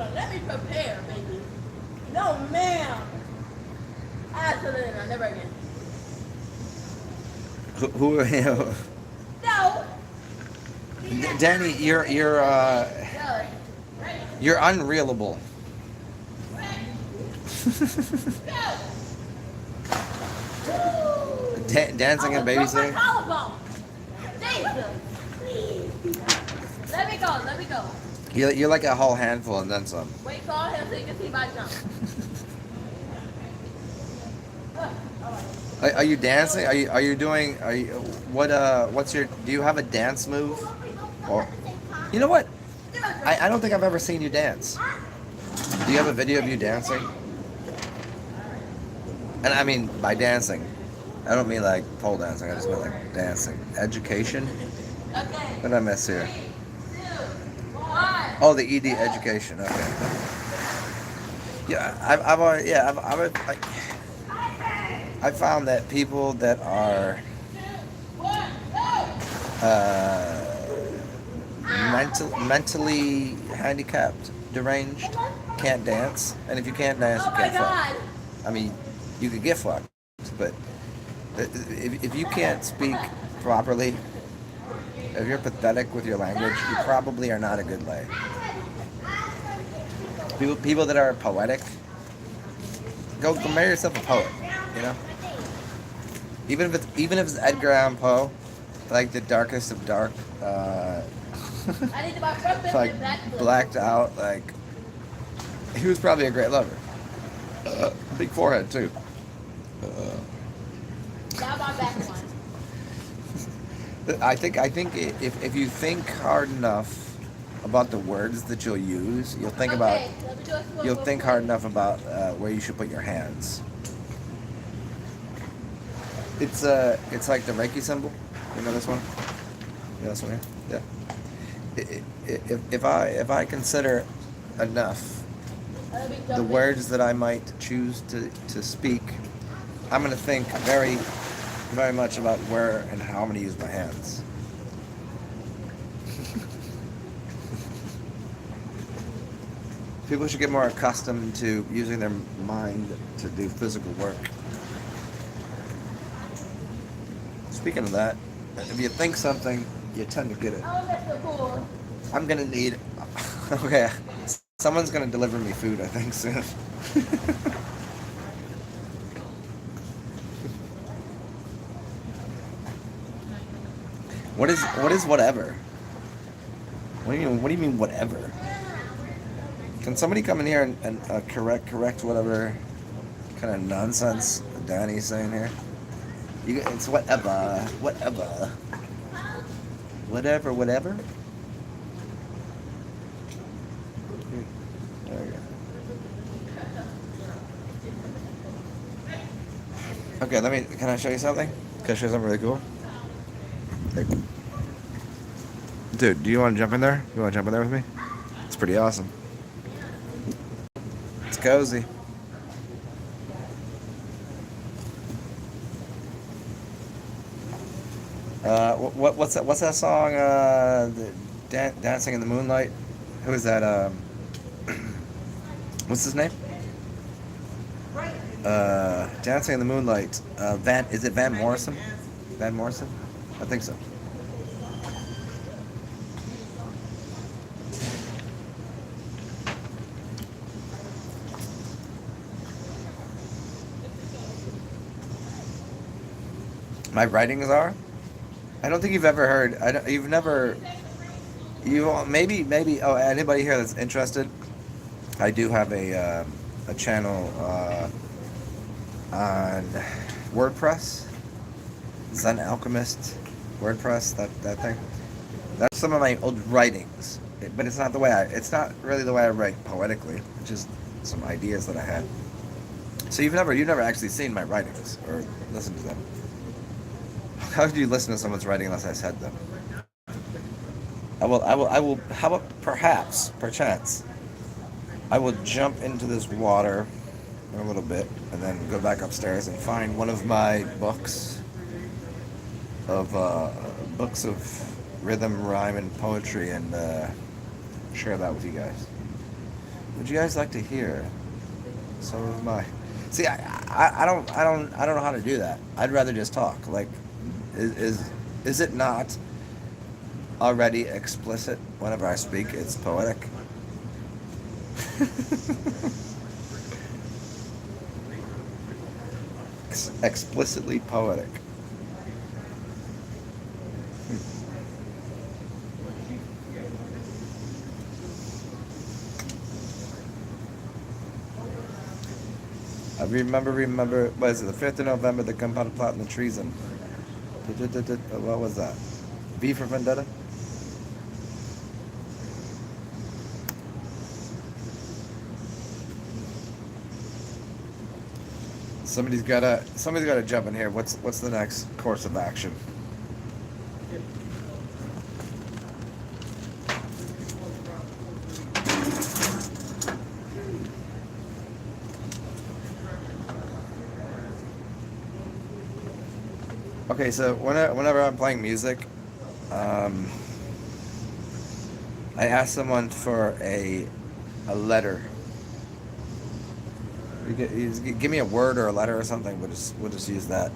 on, let me prepare, baby. No, ma'am. Absolutely not. Never again. Who are you? No. Danny, you're No. you're unreelable. Dancing and babysitting. Collarbone. Jesus. Let me go. Let me go. You're like a whole handful and then some. Wait, call him so you can see my jump. Are you dancing? Are you doing? What's your? Do you have a dance move? Or you know what? I don't think I've ever seen you dance. Do you have a video of you dancing? And I mean by dancing, I don't mean like pole dancing. I just mean like dancing. Education. Okay. What did I miss here? 3, 2, 1. Oh, the ED education. Okay. Yeah, I've already, yeah, I found that people that are mentally handicapped, deranged, can't dance, and if you can't dance, Oh you my can't fuck. God. I mean, you could get fucked, but if you can't speak properly, if you're pathetic with your language, you probably are not a good lay. People that are poetic, go marry yourself a poet, you know. Even if it's Edgar Allan Poe, like the darkest of dark, I need to buy breakfast like and back. blacked out, like he was probably a great lover. Big forehead too. Now my back one. I think if you think hard enough about the words that you'll use, you'll think about Okay, let me do a slow you'll mo think for hard you. enough about where you should put your hands. It's like the Reiki symbol. You know this one? You know this one here? Yeah. If I consider enough Let me the jump in. words that I might choose to speak, I'm gonna think very, very much about where and how I'm gonna use my hands. People should get more accustomed to using their mind to do physical work. Speaking of that, if you think something, you tend to get it. Oh, that's so cool. I'm gonna need. Okay, someone's gonna deliver me food, I think, soon. What is whatever? What do you mean whatever? Can somebody come in here and correct whatever kind of nonsense Danny's saying here? It's whatever. Whatever. There we go. Okay, can I show you something? Can I show you something really cool? Dude, do you want to jump in there? You want to jump in there with me? It's pretty awesome. It's cozy. What's that song? Dancing in the Moonlight. Who is that? What's his name? Dancing in the Moonlight. Is it Van Morrison? Van Morrison? I think so. My writings are? I don't think you've ever heard. You've never. Maybe. Oh, anybody here that's interested? I do have a channel on WordPress, Zen Alchemist, WordPress. That thing. That's some of my old writings, but it's not it's not really the way I write poetically. It's just some ideas that I had. So you've never actually seen my writings or listened to them. How could you listen to someone's writing unless I said them? I will. How about perchance, I will jump into this water in a little bit and then go back upstairs and find one of my books of rhythm, rhyme, and poetry, and share that with you guys. Would you guys like to hear some of my? See, I don't know how to do that. I'd rather just talk. Like, is it not already explicit whenever I speak? It's poetic. Explicitly poetic. I remember, what is it, the 5th of November, the gunpowder plot and the treason. What was that? V for Vendetta? Somebody's gotta jump in here. What's the next course of action? Okay, so whenever I'm playing music, I ask someone for a letter. You give me a word or a letter or something. We'll just use that.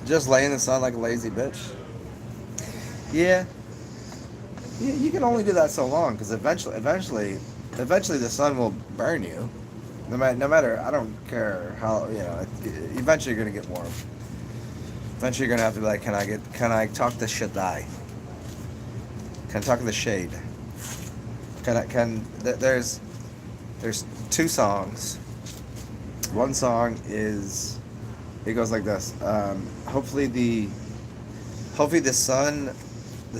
Just lay in the sun like a lazy bitch. Yeah. You can only do that so long because eventually the sun will burn you. No matter. I don't care how eventually you're gonna get warm. Eventually you're gonna have to be like, can I talk the Shaddai? Can I talk to the shade? There's 2 songs. One song it goes like this. Hopefully the sun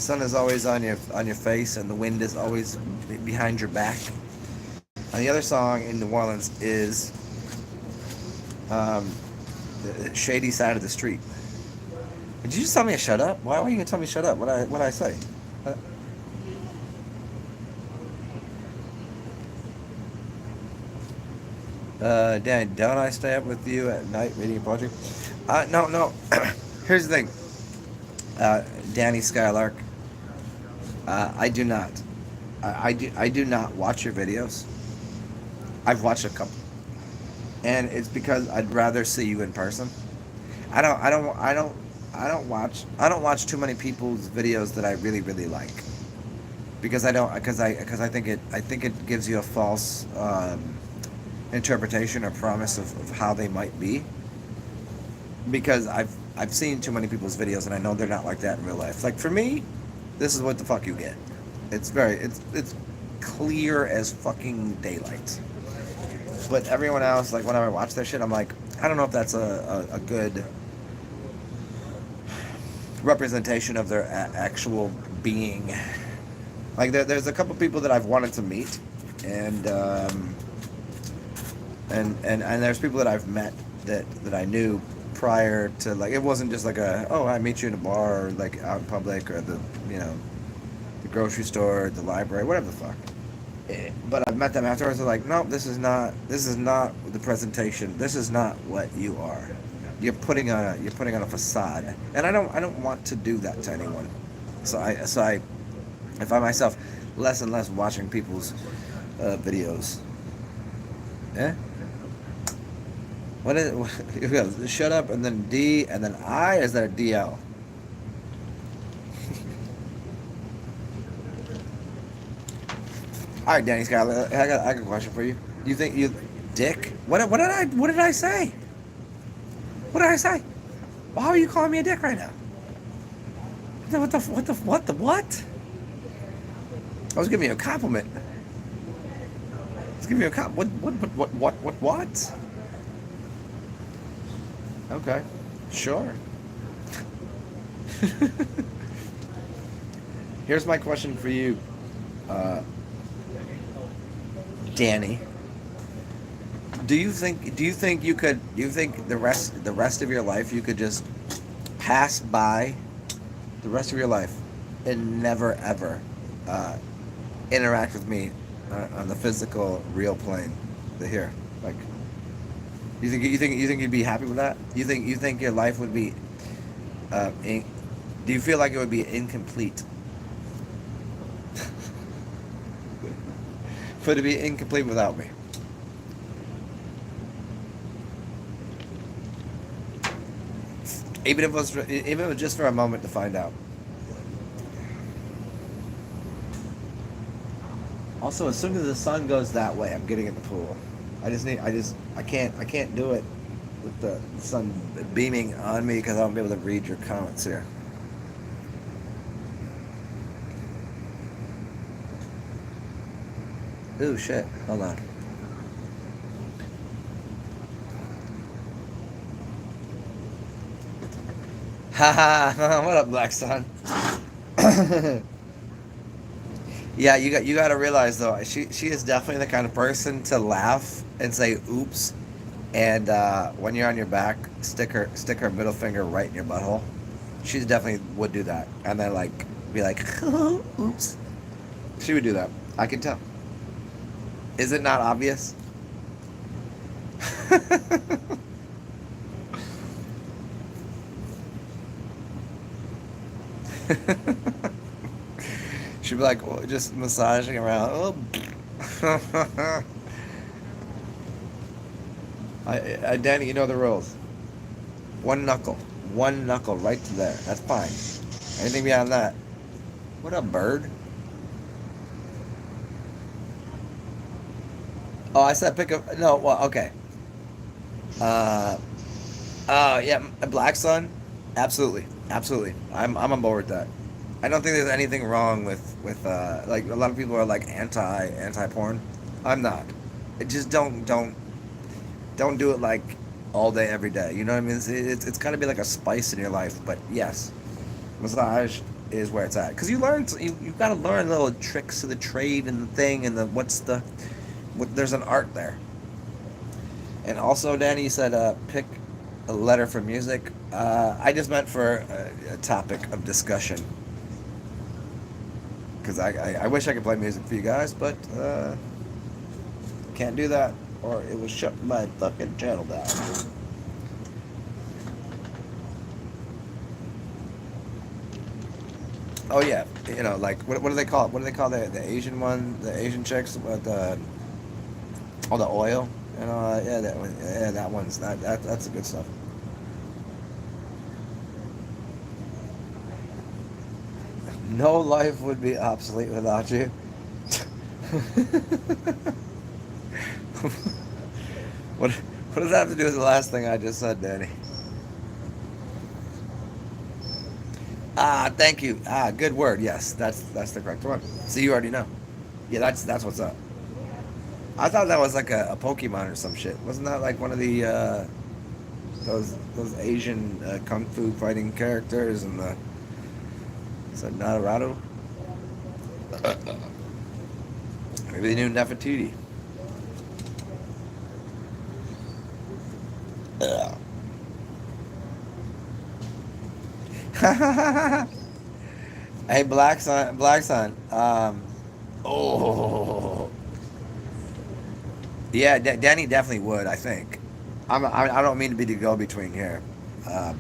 is always on your face and the wind is always behind your back. And the other song in New Orleans is the shady side of the street. Did you just tell me to shut up? Why were you gonna tell me to shut up? What I say? Danny, don't I stay up with you at night reading poetry? No. Here's the thing. Danny Skylark. I do not. I do not watch your videos. I've watched a couple, and it's because I'd rather see you in person. I don't watch too many people's videos that I really like, because I think it gives you a false interpretation or promise of how they might be, because I've seen too many people's videos and I know they're not like that in real life. Like for me, this is what the fuck you get. It's clear as fucking daylight. But everyone else, like whenever I watch their shit, I'm like, I don't know if that's a good representation of their actual being. Like there's a couple people that I've wanted to meet, and there's people that I've met that I knew prior to, like, it wasn't just like I meet you in a bar or like out in public or the grocery store, the library, whatever the fuck. But I've met them afterwards. They're like, no, this is not the presentation. This is not what you are. You're putting on a facade, and I don't want to do that to anyone. So I find myself less and less watching people's videos. Eh? What is it? Shut up, and then D, and then I? Is that a DL? All right, Danny Scott, I got a question for you. You think you dick? What did I say? What did I say? Why are you calling me a dick right now? What? I was giving you a compliment. What? Okay, sure. Here's my question for you, Danny. Do you think the rest of your life you could just pass by the rest of your life and never ever interact with me on the physical, real plane? Here, like, you think you'd be happy with that? You think your life would be Do you feel like it would be incomplete? For it to be incomplete without me? Even if it was just for a moment to find out. Also, as soon as the sun goes that way, I'm getting in the pool. I can't do it with the sun beaming on me because I won't be able to read your comments here. Ooh, shit. Hold on. Haha, what up, Black Sun? Yeah, you got to realize though, she is definitely the kind of person to laugh and say oops, and when you're on your back, stick her middle finger right in your butthole. She definitely would do that, and then like be like, oops. She would do that. I can tell. Is it not obvious? She'd be like, oh, just massaging around. Oh. Danny, you know the rules. One knuckle right to there. That's fine. Anything beyond that. What up, bird? Oh, I said pick up. No, well, okay. Yeah, Black Sun, absolutely. I'm on board with that. I don't think there's anything wrong with like a lot of people are like anti porn. I'm not. It just don't do it like all day every day. You know what I mean? It's got to be like a spice in your life. But yes, massage is where it's at because you've got to learn little tricks of the trade and the thing and there's an art there. And also, Danny, you said pick a letter for music. I just meant for a topic of discussion. Because I wish I could play music for you guys, but can't do that, or it will shut my fucking channel down. Oh yeah, you know, like what do they call it? What do they call the Asian one? The Asian chicks with the oil. You know, yeah, that one. Yeah, that's the good stuff. No life would be obsolete without you. What does that have to do with the last thing I just said, Danny? Thank you. Good word. Yes, that's the correct one. So you already know. Yeah, that's what's up. I thought that was like a Pokemon or some shit. Wasn't that like one of the those Asian kung fu fighting characters and the is that Naruto? Maybe they knew Nefertiti. Hey, Black Sun. Oh, yeah, Danny definitely would. I think. I don't mean to be the go-between here,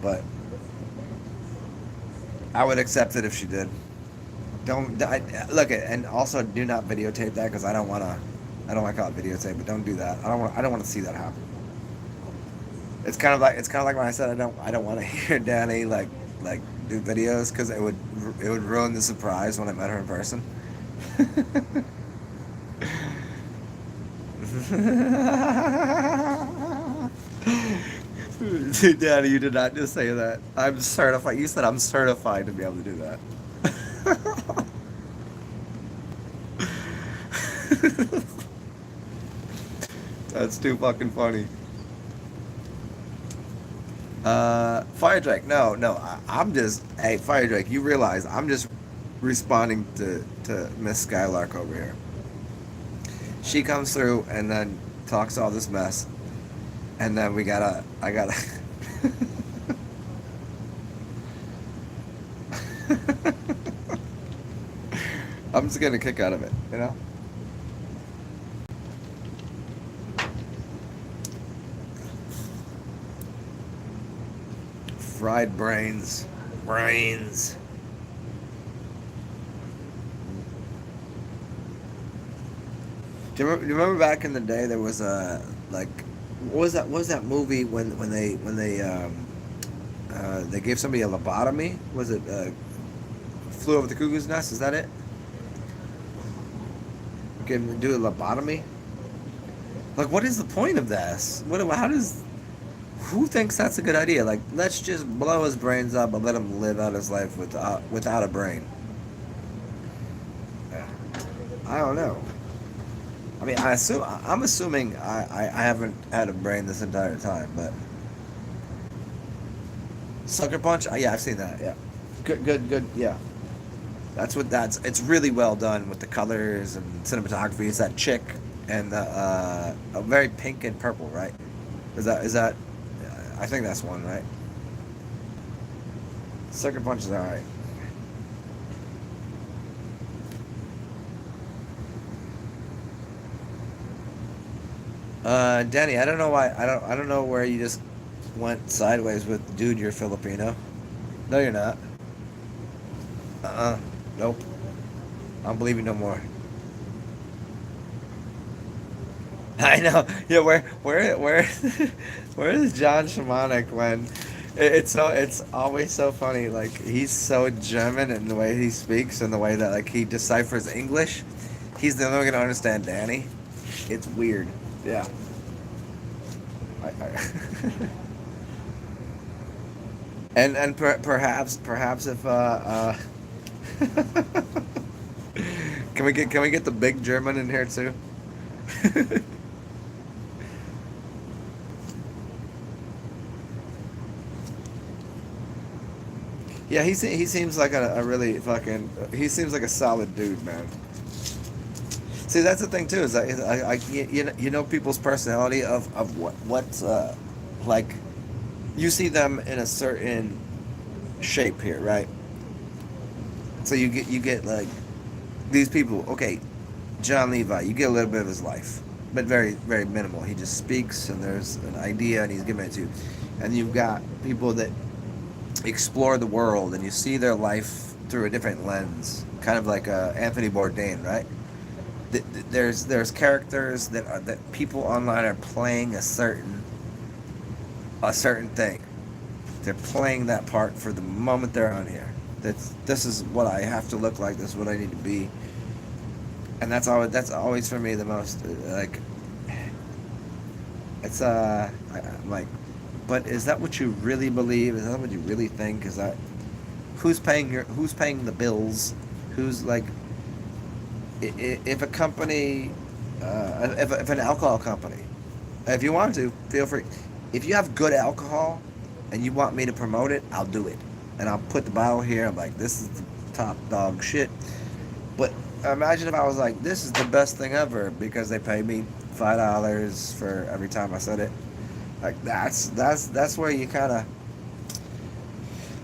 but I would accept it if she did. Look it, and also do not videotape that because I don't want to. I don't want to call it videotape, but don't do that. I don't want to see that happen. It's kind of like when I said I don't want to hear Danny like do videos because it would ruin the surprise when I met her in person. Daddy, you did not just say that. I'm certified. You said I'm certified to be able to do that. That's too fucking funny. Fire Drake, no, I'm just, hey, Fire Drake, you realize I'm just responding to Miss Skylark over here. She comes through and then talks all this mess, and then I gotta. I'm just getting a kick out of it, you know? Fried brains. Brains. Do you remember back in the day there was a like what was that movie when they gave somebody a lobotomy? Was it Flew Over the Cuckoo's Nest? Is that it? Give them do a lobotomy? Like, what is the point of this? How does who thinks that's a good idea? Like, let's just blow his brains up and let him live out his life without a brain. I don't know. I mean, I'm assuming I haven't had a brain this entire time, but Sucker Punch. Yeah, I've seen that. Yeah, good. Yeah, it's really well done with the colors and cinematography. It's that chick and a very pink and purple, right? Is that? I think that's one, right? Sucker Punch is alright. Danny, I don't know why. I don't know where you just went sideways with, dude. You're Filipino. No, you're not. Nope. I don't believe you no more. I know. Yeah, where where is John Shamanic when it's always so funny. Like, he's so German in the way he speaks and the way that, like, he deciphers English. He's the only one gonna understand Danny. It's weird. Yeah. I and perhaps if can we get the big German in here too? Yeah, he seems like a really fucking, he seems like a solid dude, man. See, that's the thing too, is you know people's personality of what's like, you see them in a certain shape here, right? So you get like these people. Okay, John Levi, you get a little bit of his life, but very very minimal. He just speaks and there's an idea and he's giving it to you. And you've got people that explore the world and you see their life through a different lens, kind of like Anthony Bourdain, right? There's characters that people online are playing a certain thing. They're playing that part for the moment they're on here. This is what I have to look like. This is what I need to be. And that's always for me the most like. It's I'm like, but is that what you really believe? Is that what you really think? Is that who's paying the bills? Who's like, if a company, if an alcohol company, if you want to, feel free. If you have good alcohol and you want me to promote it, I'll do it. And I'll put the bottle here. I'm like, this is the top dog shit. But imagine if I was like, this is the best thing ever because they pay me $5 for every time I said it. Like, that's where you kind of,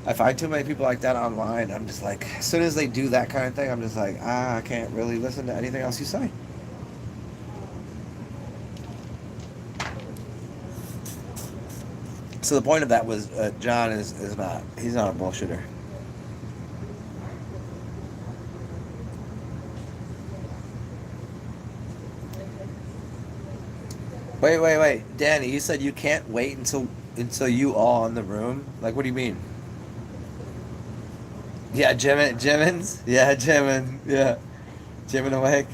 I find too many people like that online. I'm just like, as soon as they do that kind of thing, I'm just like, I can't really listen to anything else you say. So the point of that was, John he's not a bullshitter. Wait, Danny, you said you can't wait until you all in the room? Like, what do you mean? Yeah, Jimin, yeah, Jimin, yeah, Jimin awake.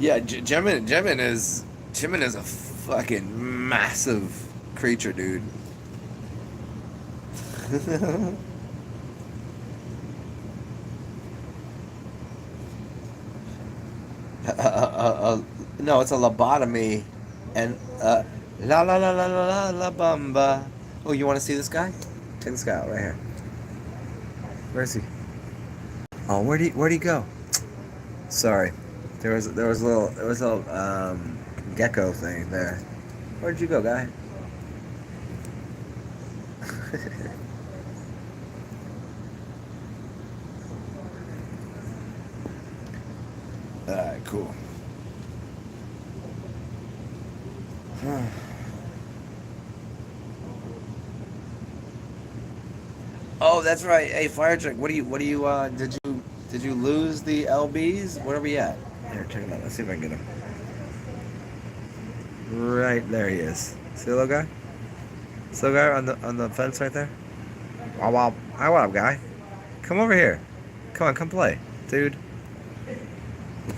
Yeah, Jimin is a fucking massive creature, dude. No, it's a lobotomy, and la la la la la la la bamba. Oh, you want to see this guy? Check this guy out right here. Where is he? Oh, where'd he go? Sorry, there was a little gecko thing there. Where'd you go, guy? Alright, cool. Oh, that's right. Hey, Fire Trick, did you lose the LBs? Where are we at? Here, check it out. Let's see if I can get him. Right there he is. See the little guy? See the guy on the fence right there? Wow, wow. Hi, what up, guy? Come over here. Come on, come play, dude.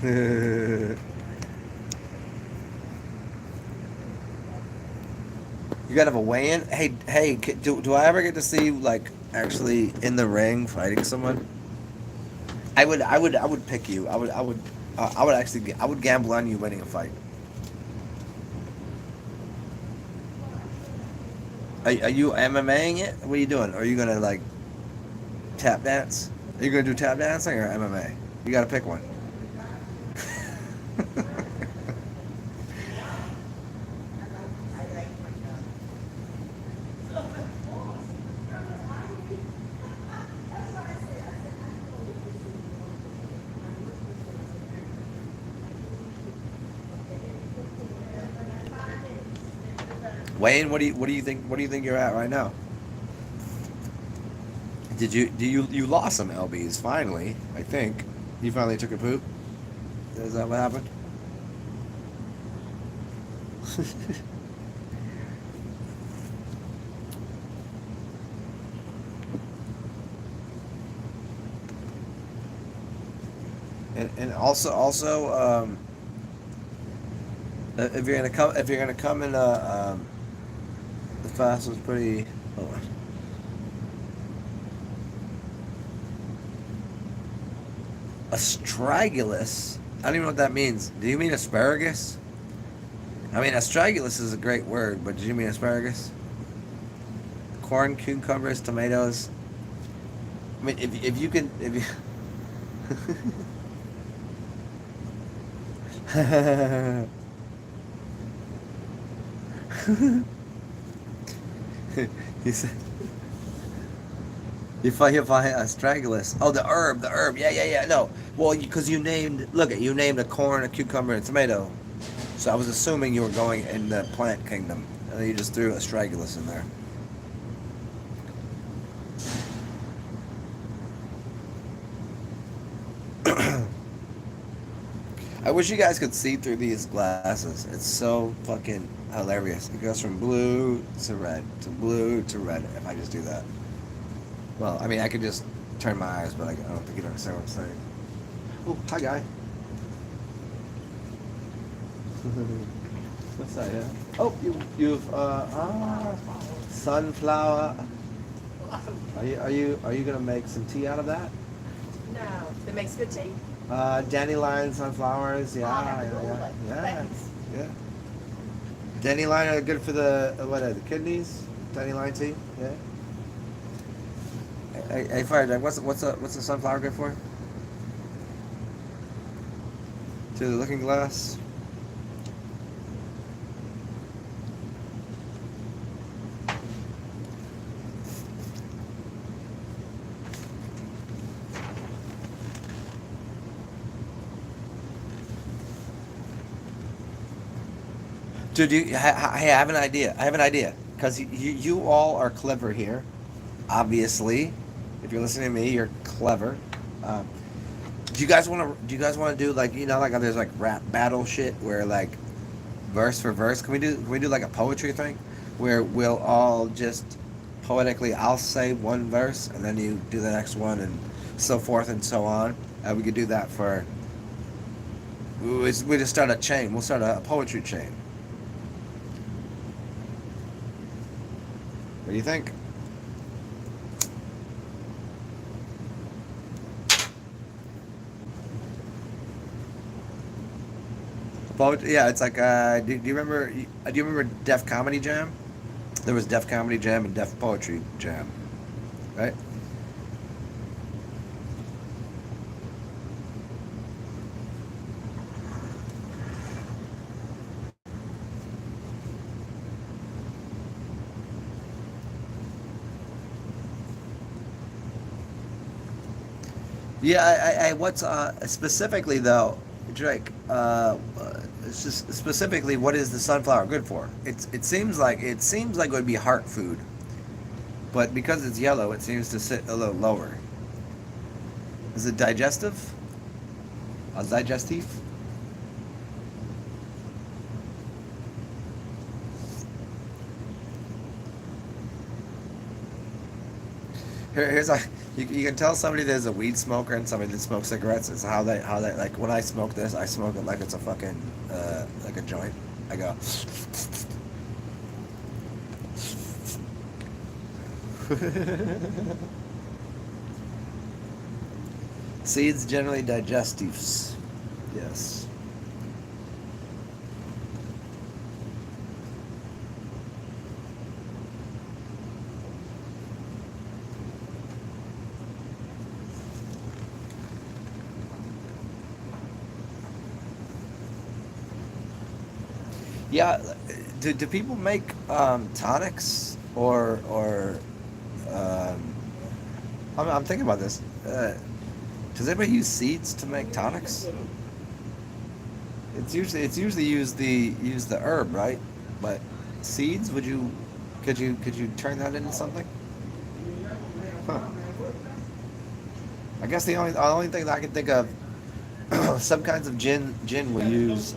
You gotta have a weigh-in. Hey, do I ever get to see you like actually in the ring fighting someone? I would pick you. I would actually, I would gamble on you winning a fight. Are you MMAing it? What are you doing? Or are you gonna like tap dance? Are you gonna do tap dancing or MMA? You gotta pick one. Wayne, what do you think you're at right now? You lost some LBs finally? I think you finally took a poop. Is that what happened? and if you're gonna come in the fast was pretty. Hold on. Astragalus. I don't even know what that means. Do you mean asparagus? I mean, astragalus is a great word, but do you mean asparagus? Corn, cucumbers, tomatoes. I mean, if you can if you. You said you find astragalus. Oh, the herb. Yeah. No, well, because you named. Look, you named a corn, a cucumber, and a tomato. So I was assuming you were going in the plant kingdom, and then you just threw astragalus in there. I wish you guys could see through these glasses. It's so fucking hilarious. It goes from blue to red to blue to red if I just do that. Well, I mean, I could just turn my eyes, but I don't think you understand what I'm saying. Oh, hi, guy. What's that, yeah? Oh, you've, sunflower. Are you gonna make some tea out of that? No, that makes good tea. Dandelion, sunflowers, yeah. Dandelion are good for the the kidneys. Dandelion tea, yeah. Hey, Fire Jack, what's a sunflower good for? To the looking glass. Dude, hey, I have an idea. Because you all are clever here. Obviously, if you're listening to me, you're clever. Do you guys want to do like like there's like rap battle shit where like verse for verse? Can we do like a poetry thing where we'll all just poetically I'll say one verse and then you do the next one and so forth and so on. We could do that for. We just start a chain. We'll start a poetry chain. What do you think? Yeah, it's like do you remember Def Comedy Jam? There was Def Comedy Jam and Def Poetry Jam, right? Yeah, I what's specifically though, Drake, specifically, what is the sunflower good for? It seems like it would be heart food, but because it's yellow, it seems to sit a little lower. Is it digestive? A digestif? Here's a you can tell somebody there's a weed smoker and somebody that smokes cigarettes. It's how they like when I smoke this, I smoke it like it's a fucking like a joint. I go. Seeds generally digestives. Yes. Yeah, do people make tonics or I'm thinking about this. Does anybody use seeds to make tonics? It's usually use the herb, right? But seeds, could you turn that into something? Huh. I guess the only thing that I can think of, some kinds of gin will use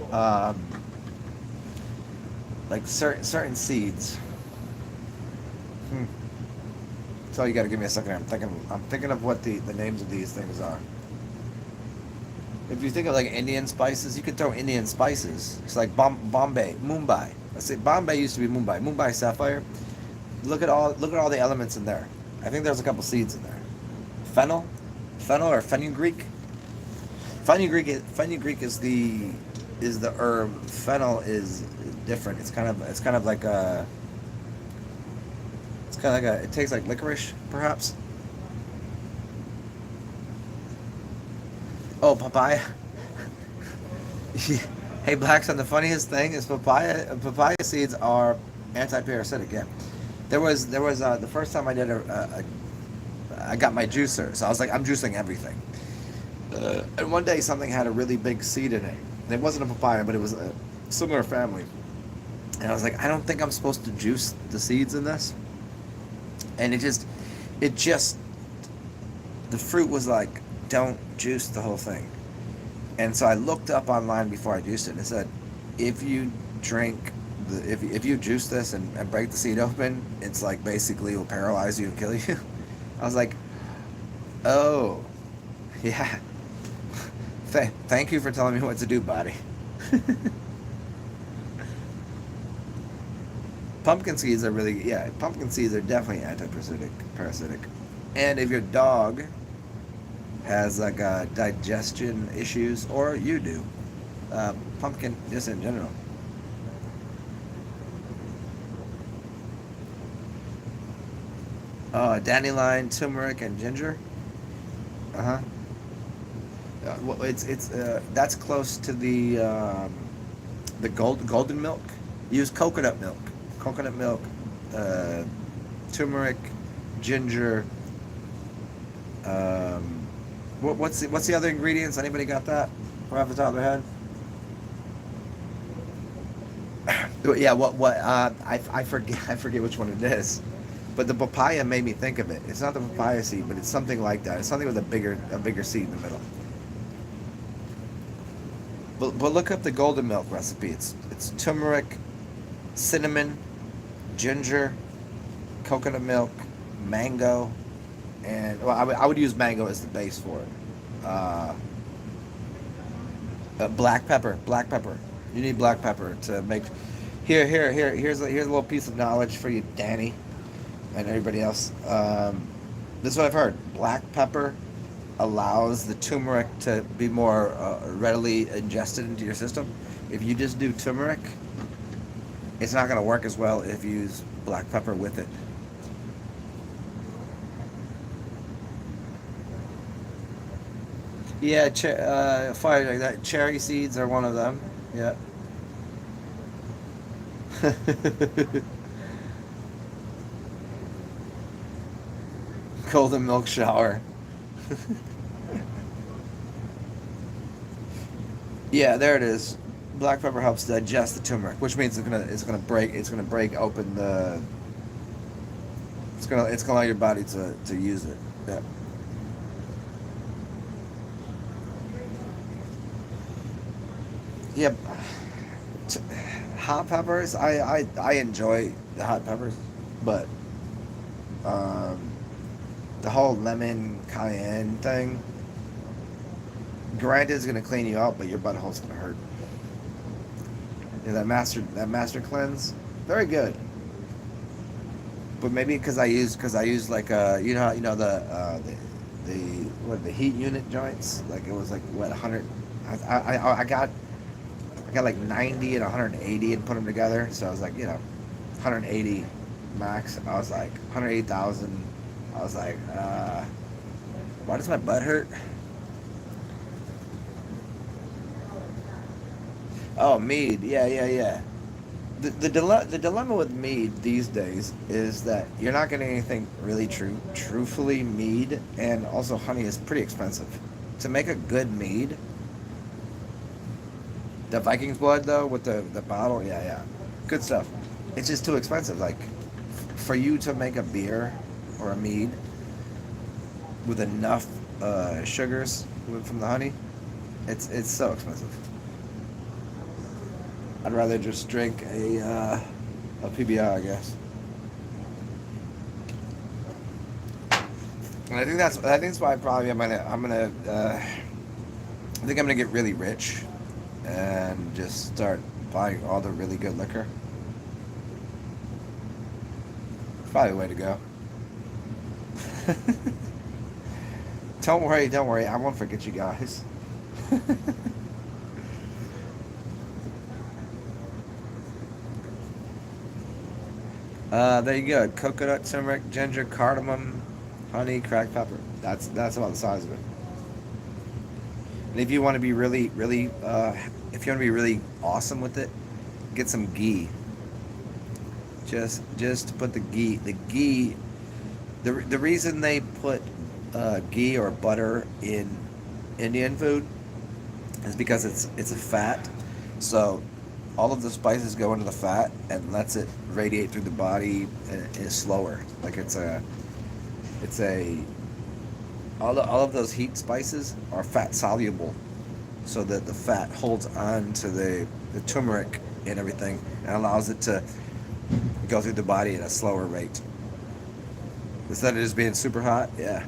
like certain seeds. Hmm. So you got to give me a second. I'm thinking of what the names of these things are. If you think of like Indian spices, you could throw Indian spices. It's like Bombay, Mumbai. Let's say Bombay used to be Mumbai. Mumbai sapphire. Look at all the elements in there. I think there's a couple seeds in there. Fennel or fenugreek. Fenugreek is the herb. Fennel is different. It's kind of like a. It's kind of like it tastes like licorice, perhaps. Oh, papaya. Hey, Blackson, the funniest thing is papaya seeds are anti-parasitic. Yeah, there was the first time I did I got my juicer, so I was like, I'm juicing everything. And one day something had a really big seed in it. And it wasn't a papaya, but it was a similar family. And I was like, I don't think I'm supposed to juice the seeds in this. And it just, the fruit was like, don't juice the whole thing. And so I looked up online before I juiced it, and it said, if you if you juice this and break the seed open, it's like basically will paralyze you and kill you. I was like, oh, yeah. Thank you for telling me what to do, buddy. Pumpkin seeds are definitely anti-parasitic. And if your dog has like digestion issues, or you do, pumpkin just in general. Dandelion, turmeric, and ginger. Uh-huh. Well, it's that's close to the golden milk. Use coconut milk. Coconut milk, turmeric, ginger. What's the other ingredients? Anybody got that? Right off the top of their head? Yeah. I forget which one it is. But the papaya made me think of it. It's not the papaya seed, but it's something like that. It's something with a bigger seed in the middle. But look up the golden milk recipe. It's turmeric, cinnamon, ginger, coconut milk, mango, and I would use mango as the base for it. Black pepper. You need black pepper to make. Here's a little piece of knowledge for you, Danny, and everybody else. This is what I've heard. Black pepper allows the turmeric to be more readily ingested into your system. If you just do turmeric, it's not going to work as well if you use black pepper with it. Yeah, fire like that. Cherry seeds are one of them. Yeah. Golden milk shower. Yeah, there it is. Black pepper helps digest the turmeric, which means it's gonna break open the. It's gonna allow your body to use it. Yeah. Yeah. t- Hot peppers. I enjoy the hot peppers, but um, the whole lemon cayenne thing. Granted, is gonna clean you out, but your butthole's gonna hurt. Yeah, that master cleanse, very good. But maybe because I use like the what the heat unit joints, like it was like what 100. I got like 90 and 180 and put them together, so I was like 180 max. I was like 180,000. I was like, why does my butt hurt? Oh, mead. Yeah, yeah, yeah. The dilemma with mead these days is that you're not getting anything really truthfully mead, and also honey is pretty expensive. To make a good mead, the Viking's blood though with the bottle, yeah, yeah, good stuff. It's just too expensive. Like for you to make a beer or a mead with enough sugars from the honey, it's so expensive. I'd rather just drink a PBR, I guess. And I think that's why probably I think I'm gonna get really rich and just start buying all the really good liquor. Probably the way to go. Don't worry, I won't forget you guys. There you go. Coconut, turmeric, ginger, cardamom, honey, cracked pepper. That's about the size of it. And if you want to be if you want to be really awesome with it, get some ghee. Just put the ghee. The ghee. The reason they put ghee or butter in Indian food is because it's a fat. So all of the spices go into the fat and lets it radiate through the body and is slower. Like it's a all of those heat spices are fat soluble, so that the fat holds on to the turmeric and everything and allows it to go through the body at a slower rate. Instead of just being super hot, yeah.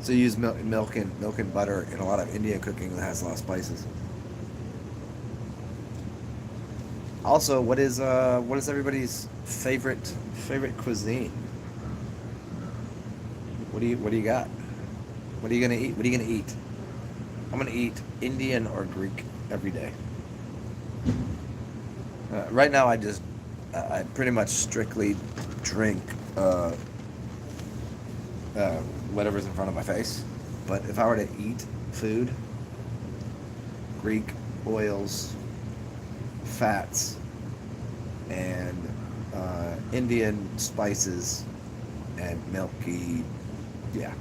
So you use milk and butter in a lot of Indian cooking that has a lot of spices. Also, what is everybody's favorite cuisine? What do you got? What are you gonna eat? What are you gonna eat? I'm gonna eat Indian or Greek every day. Right now, I pretty much strictly drink whatever's in front of my face. But if I were to eat food, Greek oils, fats, and Indian spices and milky, yeah.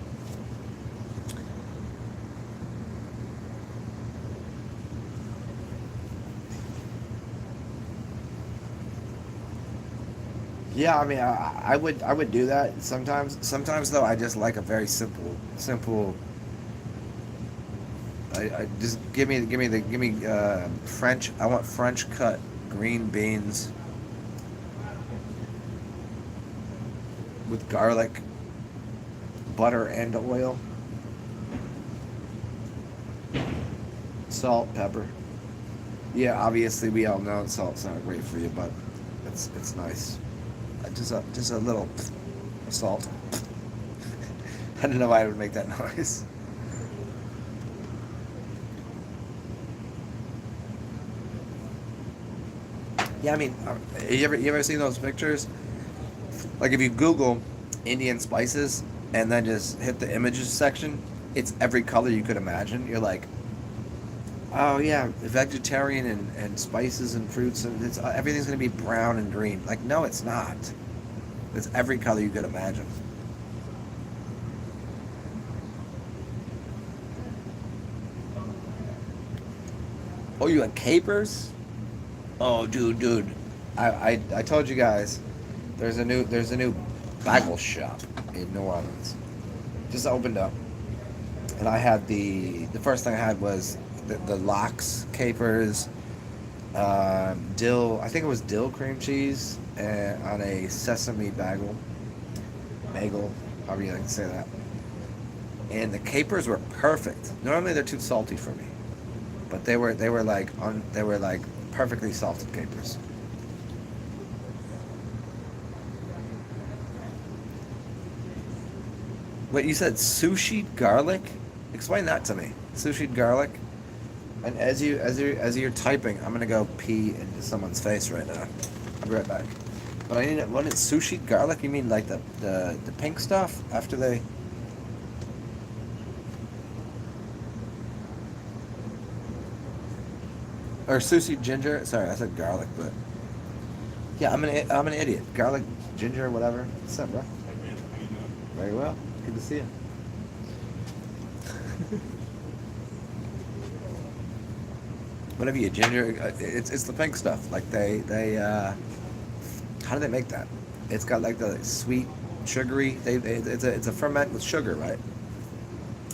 Yeah, I mean, I would do that sometimes. Sometimes though, I just like a very simple. I just give me French. I want French cut green beans with garlic, butter, and oil, salt, pepper. Yeah, obviously we all know salt's not great for you, but it's nice. Just a little salt. I don't know why I would make that noise. Yeah, I mean, you ever seen those pictures? Like if you Google Indian spices and then just hit the images section, it's every color you could imagine. You're like, oh yeah, vegetarian and spices and fruits and everything's gonna be brown and green. Like no, it's not. It's every color you could imagine. Oh, you had capers? Oh, dude. I told you guys, there's a new bagel shop in New Orleans. Just opened up, and I had the first thing I had was the lox capers, dill. I think it was dill cream cheese on a sesame bagel, however you like to say that. And the capers were perfect. Normally they're too salty for me, but they were like perfectly salted capers. Wait, you said sushi garlic? Explain that to me. Sushi garlic. And as you're typing, I'm gonna go pee into someone's face right now. I'll be right back. But I need what is sushi garlic? You mean like the pink stuff after they? Or sushi ginger? Sorry, I said garlic, but yeah, I'm an idiot. Garlic, ginger, whatever. What's up, bro? Very well. Good to see you. Whatever you ginger, it's the pink stuff. Like they how do they make that? It's got like the sweet, sugary. It's a ferment with sugar, right?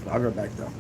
I'll be right back though.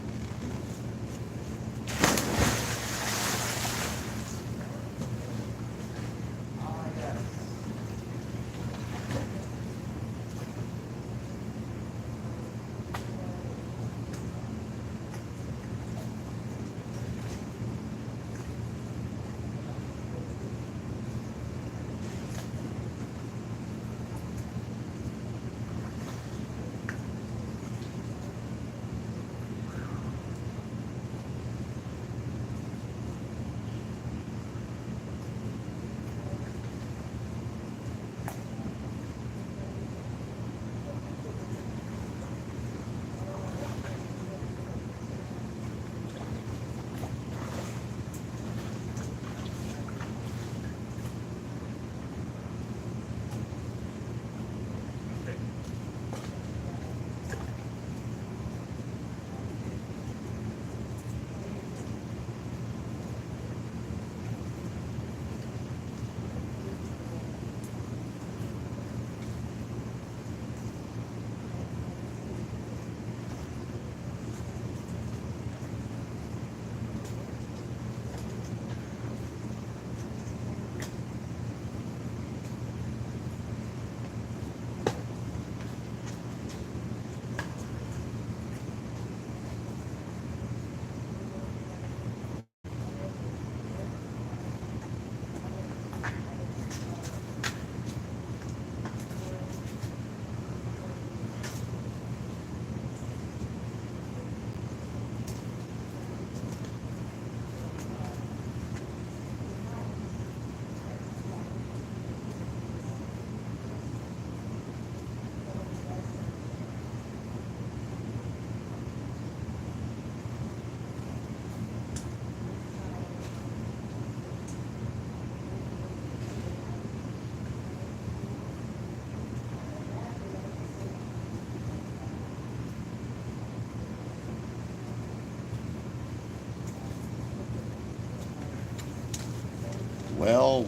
Well.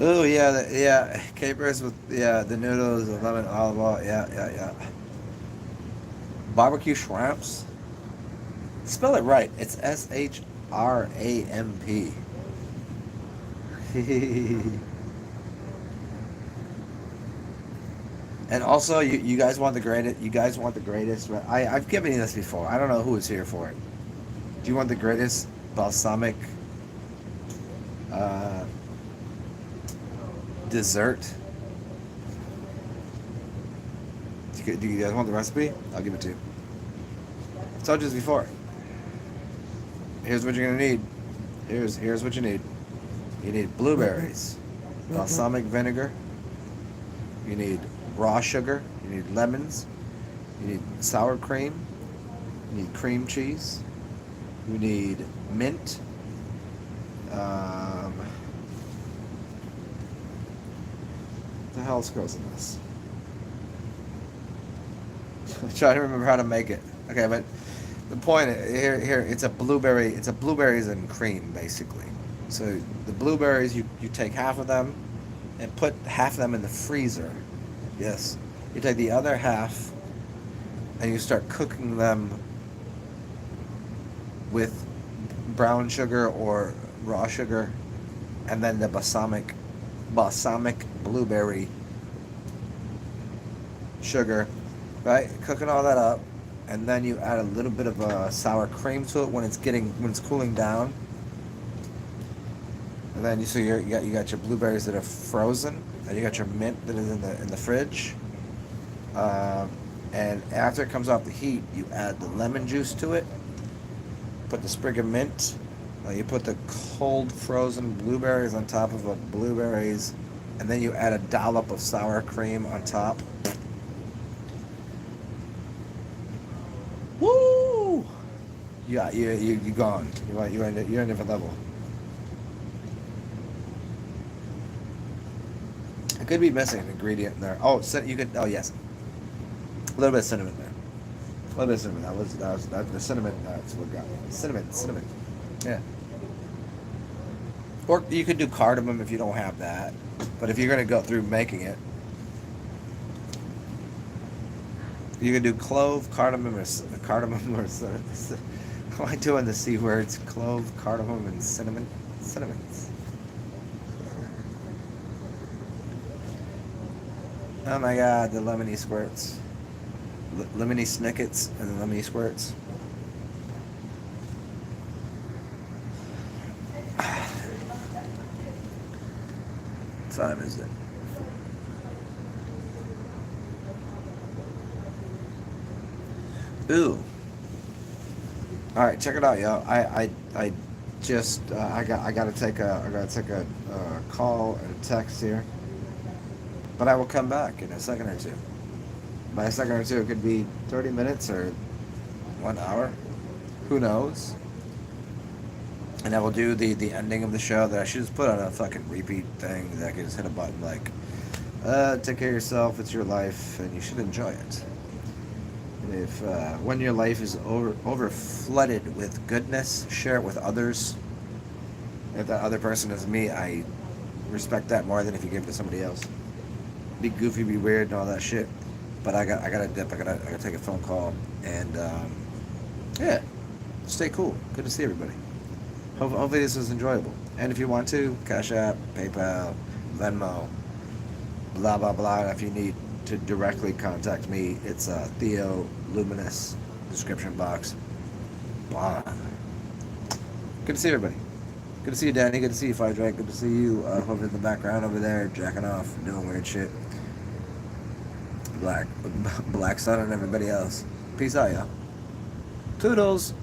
Oh yeah, yeah, capers with the noodles, the lemon olive oil, yeah. Barbecue shrimps. Spell it right. It's SHRAMP. And also, you guys want the greatest. You guys want the greatest. I've given you this before. I don't know who is here for it. Do you want the greatest balsamic uh, dessert? Do you guys want the recipe? I'll give it to you. I told you this before. Here's what you're gonna need. Here's what you need. You need blueberries, balsamic vinegar. You need raw sugar, you need lemons, you need sour cream, you need cream cheese, you need mint, what the hell else goes in this? I'm trying to remember how to make it. Okay, but the point here it's blueberries and cream basically. So the blueberries, you take half of them and put half of them in the freezer. Yes. You take the other half and you start cooking them with brown sugar or raw sugar, and then the balsamic blueberry sugar, right? Cooking all that up, and then you add a little bit of sour cream to it when it's cooling down, and then you got your blueberries that are frozen, and you got your mint that is in the fridge, and after it comes off the heat, you add the lemon juice to it. Put the sprig of mint. You put the cold frozen blueberries on top of the blueberries, and then you add a dollop of sour cream on top. Woo! Yeah, you gone. You're in a different level. It could be missing an ingredient in there. Oh, you could. Oh yes, a little bit of cinnamon there. A little bit of cinnamon. That was the cinnamon. That's what got me. Cinnamon. Yeah. Or you could do cardamom if you don't have that. But if you're gonna go through making it, you could do clove, cardamom, or am I doing the C words? Clove, cardamom, and cinnamon. Cinnamons. Oh my God, the lemony squirts. Lemony snickets and the lemony squirts. What time is it? Ooh. All right, check it out, yo. I gotta take a call and a text here, but I will come back in a second or two. By a second or two, it could be 30 minutes or 1 hour. Who knows? And I will do the ending of the show that I should just put on a fucking repeat thing that I can just hit a button like, take care of yourself, it's your life, and you should enjoy it. And if when your life is over flooded with goodness, share it with others. If that other person is me, I respect that more than if you give it to somebody else. Be goofy, be weird, and all that shit. But I gotta dip. I gotta take a phone call, and yeah, stay cool. Good to see everybody. Hopefully this was enjoyable. And if you want to, CashApp, PayPal, Venmo, blah blah blah. And if you need to directly contact me, it's Theo Luminous description box. Blah. Good to see everybody. Good to see you, Danny. Good to see you, Fire Drake. Good to see you over in the background over there, jacking off, doing weird shit. Black Sun and everybody else. Peace out, y'all. Toodles.